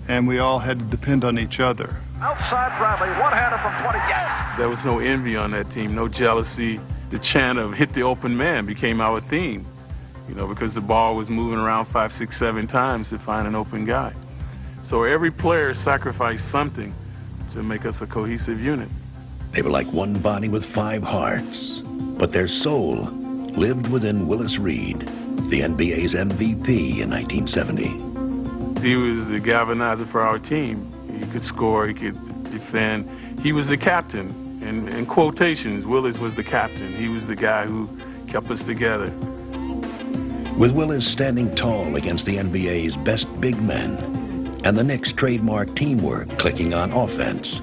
And we all had to depend on each other. Outside Bradley, one-hander from 20. Yes! There was no envy on that team, no jealousy. The chant of hit the open man became our theme. you know, because the ball was moving around 5, 6, 7 times to find an open guy. So every player sacrificed something to make us a cohesive unit. They were like one body with 5 hearts, but their soul lived within Willis Reed, the NBA's MVP in 1970. He was the galvanizer for our team. He could score, he could defend. He was the captain. In quotations, Willis was the captain. He was the guy who kept us together. With Willis standing tall against the NBA's best big men and the Knicks' trademark teamwork clicking on offense,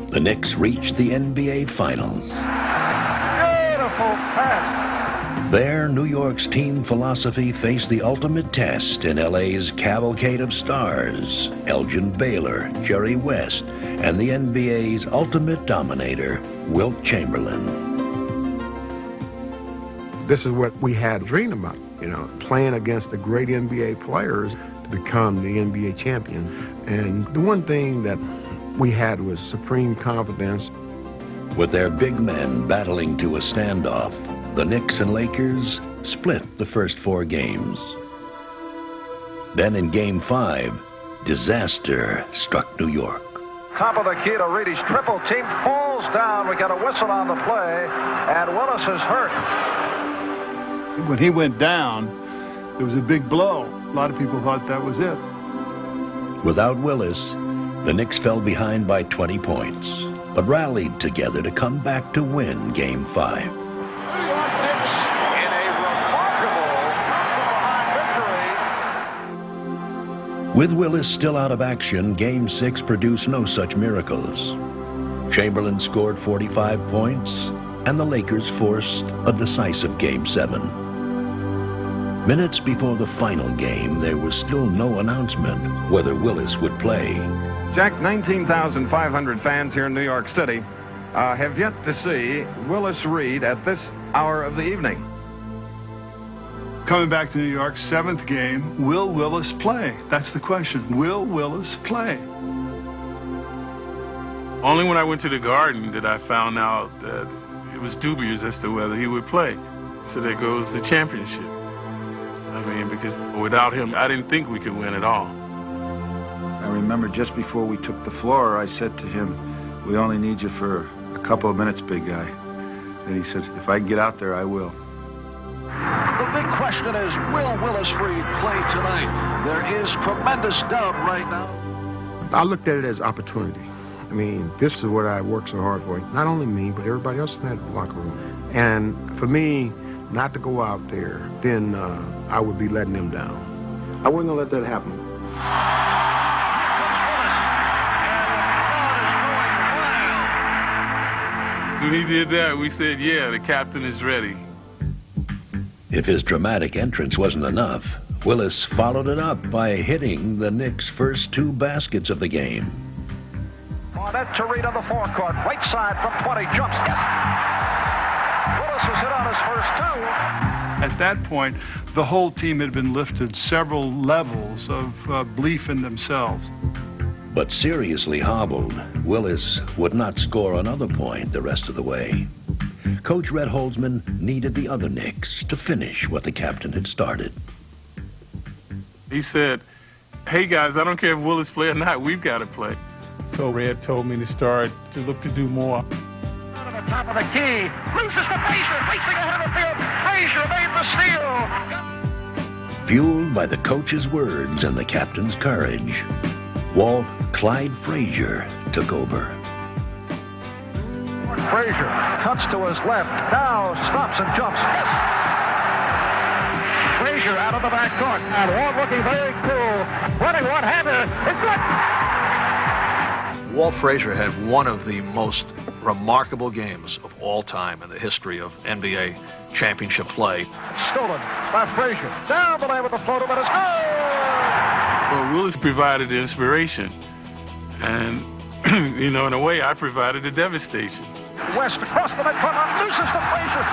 the Knicks reached the NBA Finals. Beautiful pass. There, New York's team philosophy faced the ultimate test in LA's cavalcade of stars, Elgin Baylor, Jerry West, and the NBA's ultimate dominator, Wilt Chamberlain. This is what we had dreamed about, you know, playing against the great NBA players to become the NBA champion. And the one thing that we had was supreme confidence. With their big men battling to a standoff, the Knicks and Lakers split the first 4 games. Then in Game 5, disaster struck New York. Top of the key to Reedy's triple team falls down. We got a whistle on the play, and Willis is hurt. When he went down, there was a big blow. A lot of people thought that was it. Without Willis, the Knicks fell behind by 20 points, but rallied together to come back to win Game 5. With Willis still out of action, Game 6 produced no such miracles. Chamberlain scored 45 points, and the Lakers forced a decisive Game 7. Minutes before the final game, there was still no announcement whether Willis would play. Jack, 19,500 fans here in New York City have yet to see Willis Reed at this hour of the evening. Coming back to New York, 7th game, will Willis play? That's the question. Will Willis play? Only when I went to the Garden did I found out that it was dubious as to whether he would play. So there goes the championship. I mean, because without him, I didn't think we could win at all. I remember just before we took the floor, I said to him, "We only need you for a couple of minutes, big guy." And he said, "If I can get out there, I will." The big question is, will Willis Reed play tonight? There is tremendous doubt right now. I looked at it as opportunity. I mean, this is what I worked so hard for. Not only me, but everybody else in that locker room. And for me not to go out there, then I would be letting them down. I wasn't going to let that happen. When he did that, we said, yeah, the captain is ready. If his dramatic entrance wasn't enough, Willis followed it up by hitting the Knicks' first 2 baskets of the game. Barnett to Reed on the forecourt, right side from 20, jumps, yes! Willis has hit on his first 2. At that point, the whole team had been lifted several levels of belief in themselves. But seriously hobbled, Willis would not score another point the rest of the way. Coach Red Holzman needed the other Knicks to finish what the captain had started. He said, "Hey guys, I don't care if Willis play or not, we've got to play." So Red told me to start to look to do more. Out of the top of the key, loses to Frazier, racing ahead of the field. Frazier made the steal. Fueled by the coach's words and the captain's courage, Walt Clyde Frazier took over. Frazier cuts to his left, now stops and jumps. Yes! Frazier out of the back court, and Walt looking very cool. Running one-hander, it's good! Walt Frazier had one of the most remarkable games of all time in the history of NBA championship play. Stolen by Frazier. Down the lane with the floater, but it's good! Well, Willis provided the inspiration. And, you know, in a way, I provided the devastation. West across the midcourt, loses to Frazier.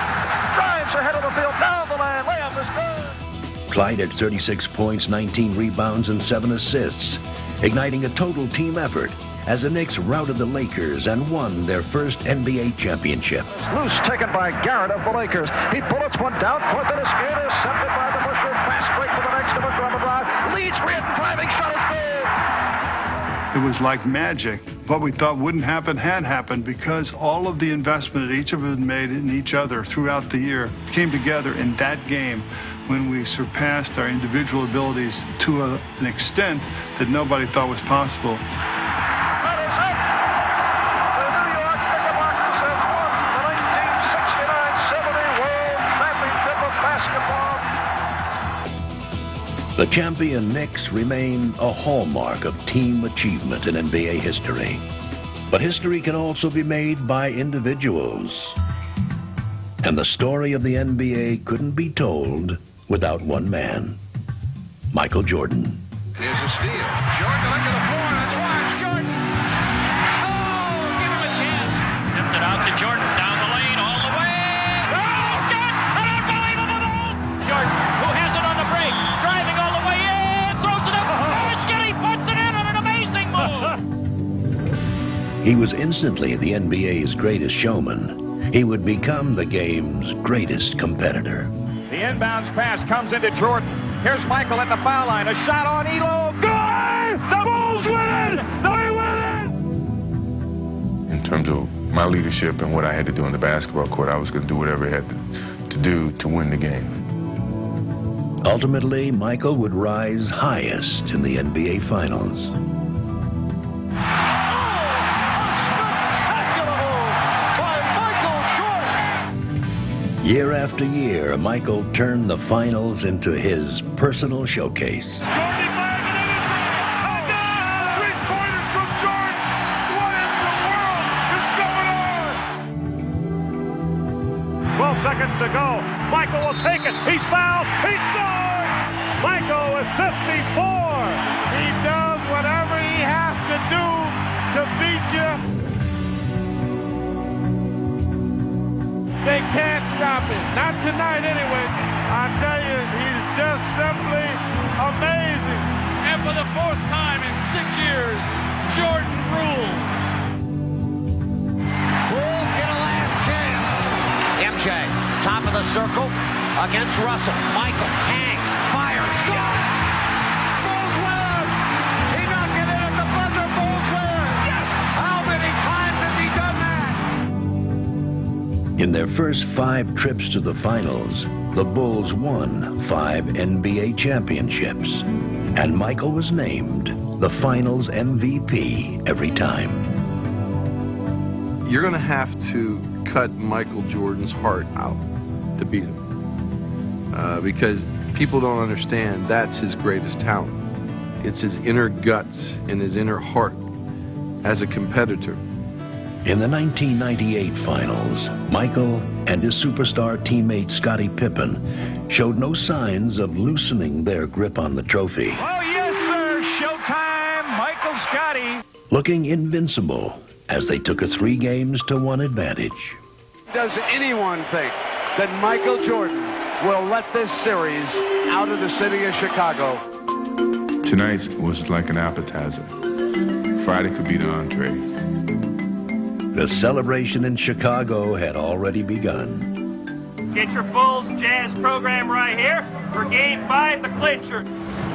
Drives ahead of the field, down the lane, layup is good. Clyde had 36 points, 19 rebounds, and 7 assists, igniting a total team effort as the Knicks routed the Lakers and won their first NBA championship. Loose taken by Garrett of the Lakers. He bullets one down court, then is intercepted by the Busher quick for the next dimension on the drive. Leads Reardon, driving shot is good. It was like magic. What we thought wouldn't happen had happened because all of the investment that each of us made in each other throughout the year came together in that game when we surpassed our individual abilities to an extent that nobody thought was possible. That is it. The New York Knickerbockers have won the 1969-70 World Championship of Basketball. The champion Knicks remain a hallmark of team achievement in NBA history. But history can also be made by individuals. And the story of the NBA couldn't be told without one man, Michael Jordan. Here's a steal. Jordan looking at the floor. That's why it's Jordan. Oh, give him a chance. Stepped it out to Jordan down the lane all the way. Oh, got an unbelievable move. Jordan, who has it on the break, driving all the way in, throws it up. Oh, Skinny puts it in on an amazing move. He was instantly the NBA's greatest showman. He would become the game's greatest competitor. The inbounds pass comes into Jordan. Here's Michael at the foul line. A shot on Elo. Good! The Bulls win it! They win it! In terms of my leadership and what I had to do on the basketball court, I was going to do whatever I had to do to win the game. Ultimately, Michael would rise highest in the NBA Finals. Year after year, Michael turned the finals into his personal showcase. 12 seconds to go. Michael will take it. He's fouled. He scores! Michael with 54. He does whatever he has to do to beat you. They can't stop him. Not tonight, anyway. I tell you, he's just simply amazing. And for the fourth time in 6 years, Jordan rules. Bulls get a last chance. MJ, top of the circle against Russell. Michael hangs, fires, scores! Bulls win! He knocked it in at the buzzer. Bulls win! Yes! How many times has he done that? In their first 5 trips to the finals, the Bulls won 5 NBA championships, and Michael was named the finals MVP every time. You're going to have to cut Michael Jordan's heart out to beat him, because people don't understand that's his greatest talent. It's his inner guts and his inner heart as a competitor. In the 1998 finals, Michael and his superstar teammate Scottie Pippen showed no signs of loosening their grip on the trophy. Oh, yes, sir. Showtime. Michael Scottie. Looking invincible as they took a 3-1 advantage. Does anyone think that Michael Jordan will let this series out of the city of Chicago? Tonight was like an appetizer. Friday could be the entree. The celebration in Chicago had already begun. Get your Bulls Jazz program right here for Game 5, the clincher.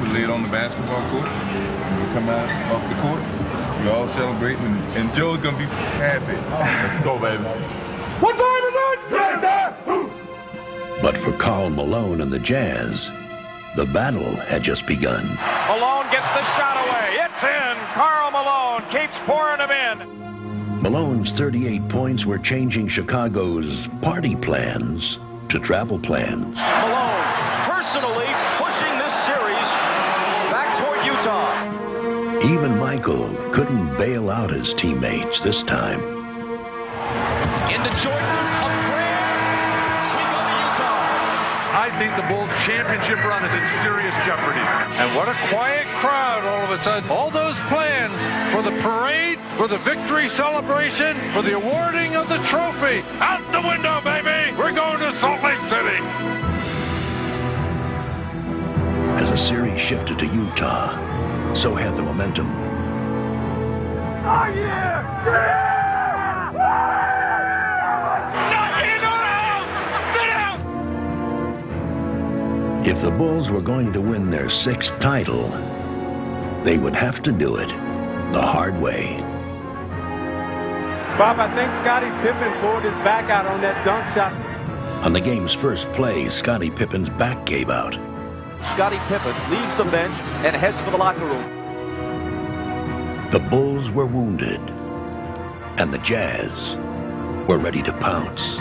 We lay it on the basketball court. We come out off the court. We all celebrating, and Joe's gonna be happy. Let's go, baby. What time is it? Right there. But for Karl Malone and the Jazz, the battle had just begun. Malone gets the shot away. It's in. Karl Malone keeps pouring them in. Malone's 38 points were changing Chicago's party plans to travel plans. Malone personally pushing this series back toward Utah. Even Michael couldn't bail out his teammates this time. Into Jordan, a prayer. We go to Utah. I think the Bulls' championship run is in serious jeopardy. And what a quiet crowd all of a sudden. All those plans for the parade, for the victory celebration, for the awarding of the trophy. Out the window, baby! We're going to Salt Lake City. As the series shifted to Utah, so had the momentum. Oh, yeah! If If the Bulls were going to win their 6th title, they would have to do it the hard way. Bob, I think Scottie Pippen pulled his back out on that dunk shot. On the game's first play, Scottie Pippen's back gave out. Scottie Pippen leaves the bench and heads for the locker room. The Bulls were wounded, and the Jazz were ready to pounce.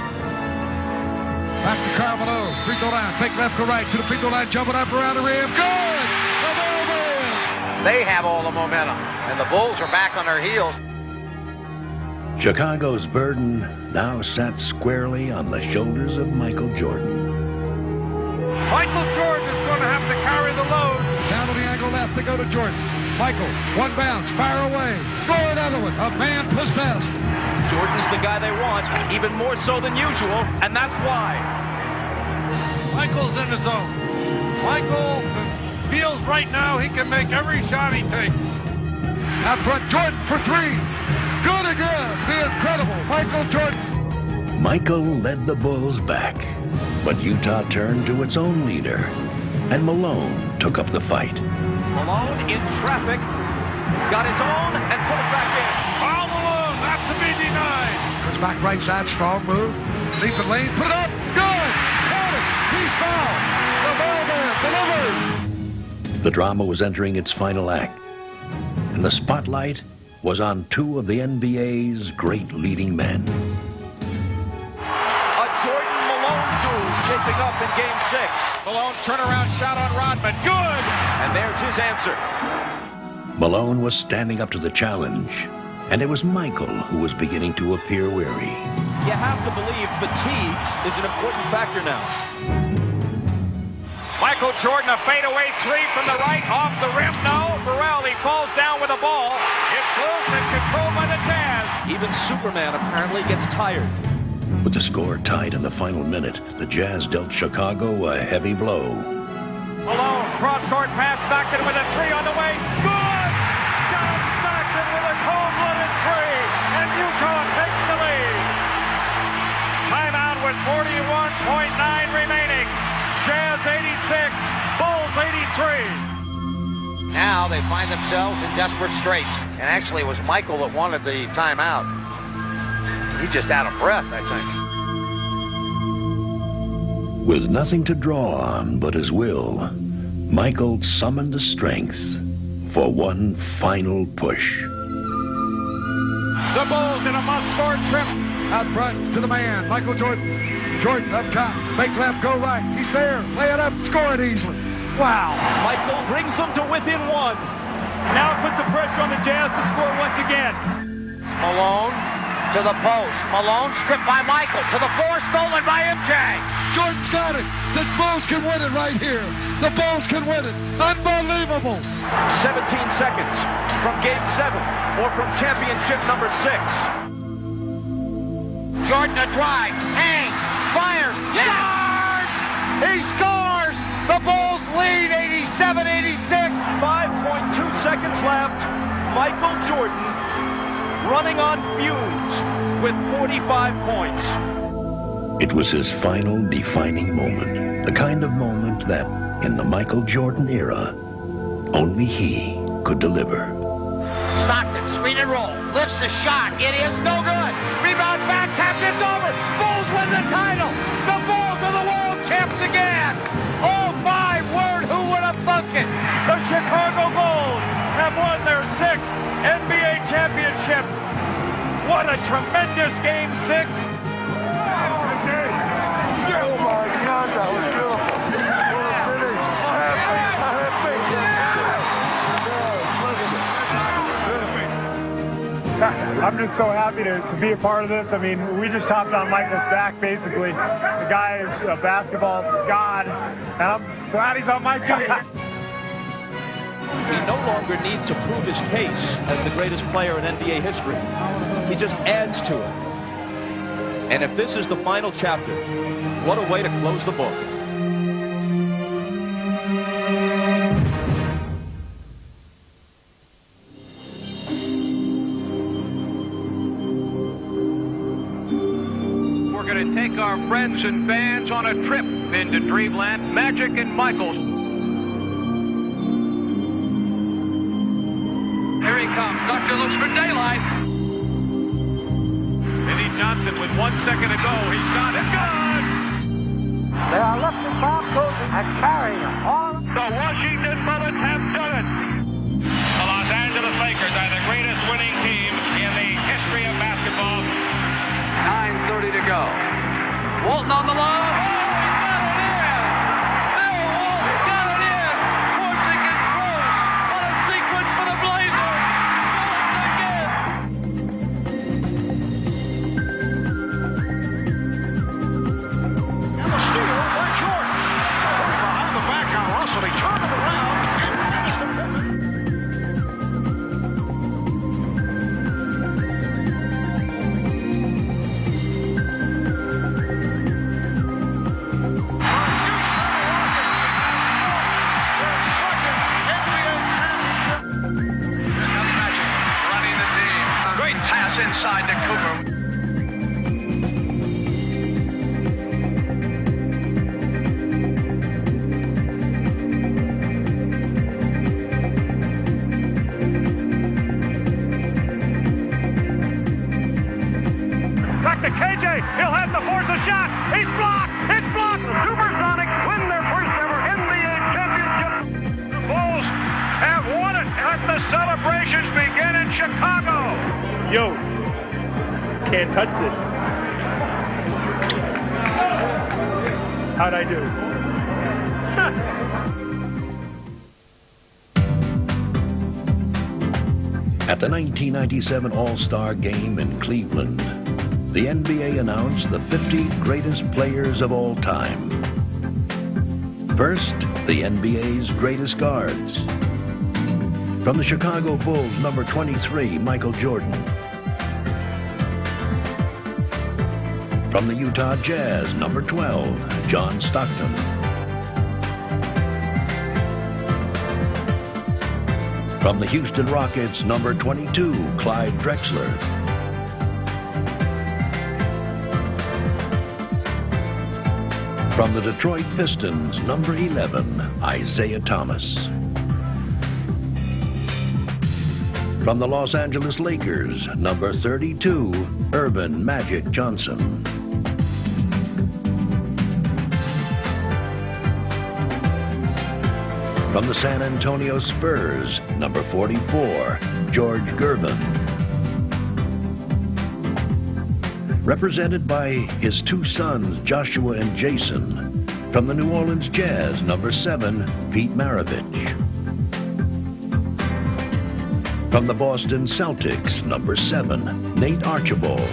Back to Karl Malone, free throw line, fake left to right, to the free throw line, jumping up around the rim. Good! The Bulls win! They have all the momentum, and the Bulls are back on their heels. Chicago's burden now sat squarely on the shoulders of Michael Jordan. Michael Jordan is going to have to carry the load. Down to the angle left to go to Jordan. Michael, one bounce, fire away. Score another one. A man possessed. Jordan's the guy they want, even more so than usual, and that's why. Michael's in the zone. Michael feels right now he can make every shot he takes. Out front, Jordan for 3. Good again. The incredible Michael Jordan. Michael led the Bulls back, but Utah turned to its own leader, and Malone took up the fight. Malone in traffic, got his own and put it back in. Karl Malone, not to be denied. Goes back right side, strong move. Deep in lane, put it up. Good. Got it. He's fouled. The Bulls delivers. The drama was entering its final act, and the spotlight was on 2 of the NBA's great leading men. A Jordan-Malone duel shaping up in Game 6. Malone's turnaround shot on Rodman. Good! And there's his answer. Malone was standing up to the challenge, and it was Michael who was beginning to appear weary. You have to believe fatigue is an important factor now. Michael Jordan, a fadeaway 3 from the right, off the rim. No, Burrell, he falls down with the ball. It's loose and controlled by the Jazz. Even Superman apparently gets tired. With the score tied in the final minute, the Jazz dealt Chicago a heavy blow. Malone, cross-court pass, Stockton with a 3 on the way. Good! John Stockton with a cold-blooded 3, and Utah takes the lead. Timeout with 41.9 remaining. Jazz 86, Bulls 83. Now they find themselves in desperate straits. And actually it was Michael that wanted the timeout. He's just out of breath, I think. With nothing to draw on but his will, Michael summoned the strength for one final push. The Bulls in a must-score trip. Out front to the man, Michael Jordan. Jordan up top, fake left, go right. He's there, lay it up, score it easily. Wow. Michael brings them to within 1. Now it puts the pressure on the Jazz to score once again. Malone to the post. Malone stripped by Michael. To the floor, stolen by MJ. Jordan's got it. The Bulls can win it right here. The Bulls can win it. Unbelievable. 17 seconds from Game 7 or from championship number 6. Jordan a drive, hangs, fires, scores! He scores! The Bulls lead 87-86. 5.2 seconds left. Michael Jordan running on fumes with 45 points. It was his final defining moment, the kind of moment that, in the Michael Jordan era, only he could deliver. Stockton, screen and roll, lifts the shot. It is no good. Rebound back, tapped, it's over. Bulls win the title. The Bulls are the world champs again. Oh my word, who would have thunk it? The Chicago Bulls have won their 6th NBA championship. What a tremendous Game 6. Oh my God, that was beautiful. What a finish. I'm just so happy to be a part of this. I mean, we just hopped on Michael's back, basically. The guy is a basketball god, and I'm glad he's on my team. He no longer needs to prove his case as the greatest player in NBA history. He just adds to it. And if this is the final chapter, what a way to close the book. We're going to take our friends and fans on a trip into Dreamland. Magic and Michaels. Here he comes. Doctor looks for daylight. Eddie Johnson with 1 second to go. He shot it. Good! They are lifting Bob Cousy and carrying him on. The Washington Bullets have done it. The Los Angeles Lakers are the greatest winning team in the history of basketball. 9:30 to go. Walton on the low. Oh, he got it in. Bill Walton got it in. Forcing it close. What a sequence for the Blazers. And the steal by Jordan. Behind the back on Russell. He turned it around. Inside to Cooper. Back to KJ. He'll have to force a shot. He's blocked. It's blocked. The Supersonics win their first ever NBA championship. The Bulls have won it. Let the celebrations begin in Chicago. Yo, can't touch this. How'd I do? At the 1997 All-Star Game in Cleveland, the NBA announced the 50 greatest players of all time. First, the NBA's greatest guards. From the Chicago Bulls, number 23, Michael Jordan. From the Utah Jazz, number 12, John Stockton. From the Houston Rockets, number 22, Clyde Drexler. From the Detroit Pistons, number 11, Isaiah Thomas. From the Los Angeles Lakers, number 32, Earvin Magic Johnson. From the San Antonio Spurs, number 44, George Gervin. Represented by his two sons, Joshua and Jason. From the New Orleans Jazz, number 7, Pete Maravich. From the Boston Celtics, number 7, Nate Archibald.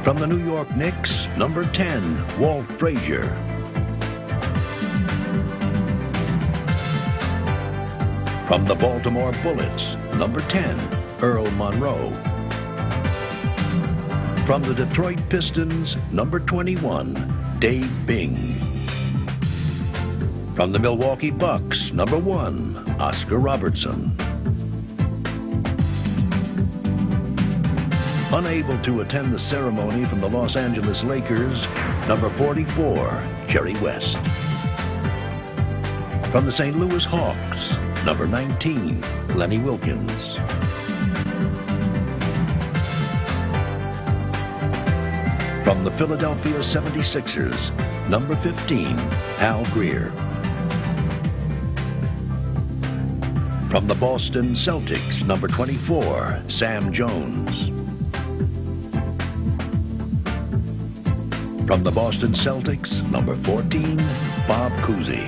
From the New York Knicks, number 10, Walt Frazier. From the Baltimore Bullets, number 10, Earl Monroe. From the Detroit Pistons, number 21, Dave Bing. From the Milwaukee Bucks, number 1, Oscar Robertson. Unable to attend the ceremony from the Los Angeles Lakers, number 44, Jerry West. From the St. Louis Hawks, number 19, Lenny Wilkens. From the Philadelphia 76ers, number 15, Al Greer. From the Boston Celtics, number 24, Sam Jones. From the Boston Celtics, number 14, Bob Cousy.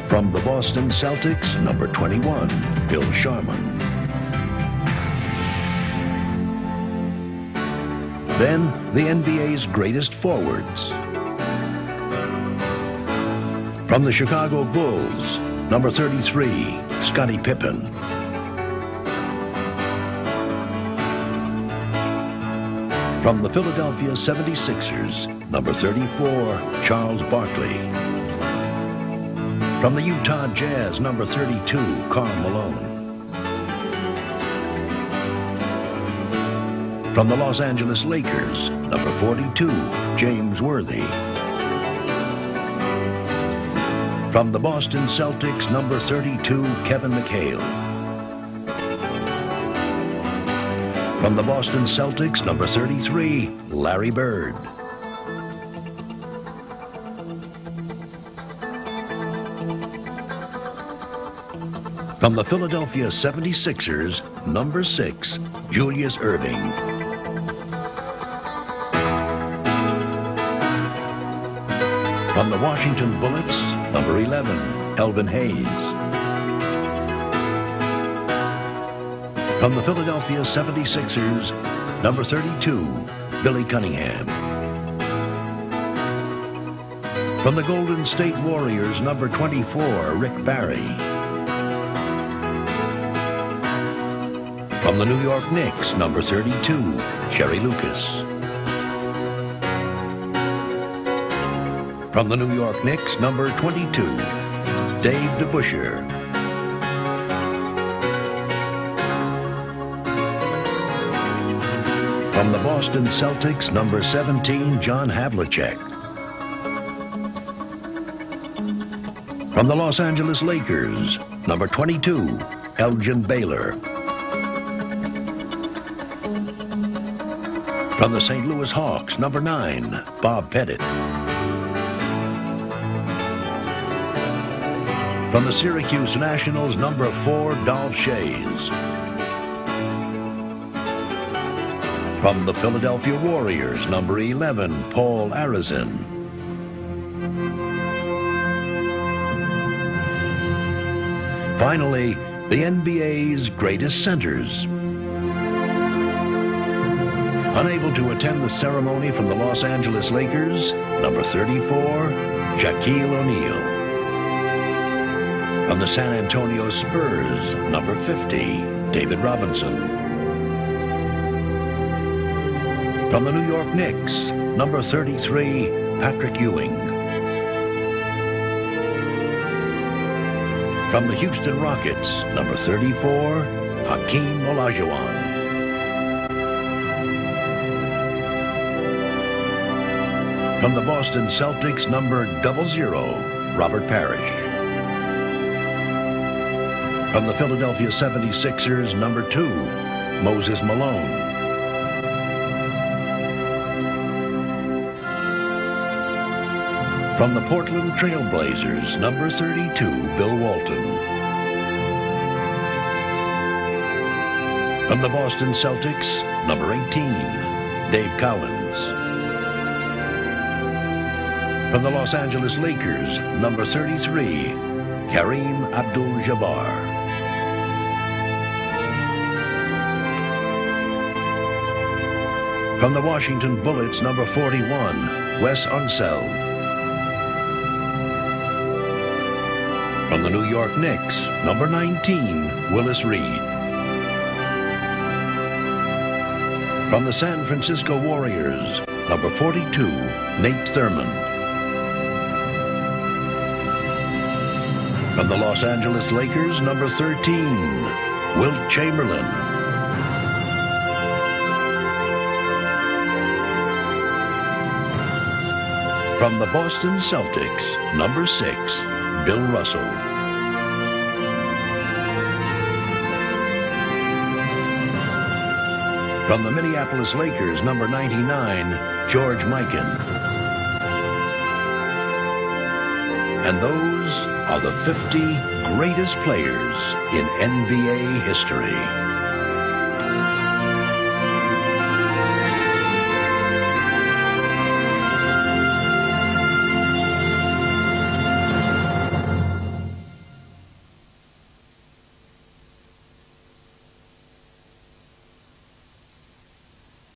From the Boston Celtics, number 21, Bill Sharman. Then, the NBA's greatest forwards. From the Chicago Bulls, number 33, Scottie Pippen. From the Philadelphia 76ers, number 34, Charles Barkley. From the Utah Jazz, number 32, Karl Malone. From the Los Angeles Lakers, number 42, James Worthy. From the Boston Celtics, number 32, Kevin McHale. From the Boston Celtics, number 33, Larry Bird. From the Philadelphia 76ers, number 6, Julius Erving. From the Washington Bullets, number 11, Elvin Hayes. From the Philadelphia 76ers, number 32, Billy Cunningham. From the Golden State Warriors, number 24, Rick Barry. From the New York Knicks, number 32, Sherry Lucas. From the New York Knicks, number 22, Dave DeBusschere. From the Boston Celtics, number 17, John Havlicek. From the Los Angeles Lakers, number 22, Elgin Baylor. From the St. Louis Hawks, number 9, Bob Pettit. From the Syracuse Nationals, number 4, Dolph Schayes. From the Philadelphia Warriors, number 11, Paul Arizin. Finally, the NBA's greatest centers. Unable to attend the ceremony from the Los Angeles Lakers, number 34, Shaquille O'Neal. From the San Antonio Spurs, number 50, David Robinson. From the New York Knicks, number 33, Patrick Ewing. From the Houston Rockets, number 34, Hakeem Olajuwon. From the Boston Celtics, number 00, Robert Parrish. From the Philadelphia 76ers, number 2, Moses Malone. From the Portland Trail Blazers, number 32, Bill Walton. From the Boston Celtics, number 18, Dave Cowens. From the Los Angeles Lakers, number 33, Kareem Abdul-Jabbar. From the Washington Bullets, number 41, Wes Unseld. From the New York Knicks, number 19, Willis Reed. From the San Francisco Warriors, number 42, Nate Thurmond. From the Los Angeles Lakers, number 13, Wilt Chamberlain. From the Boston Celtics, number 6, Bill Russell. From the Minneapolis Lakers, number 99, George Mikan. And those are the 50 greatest players in NBA history.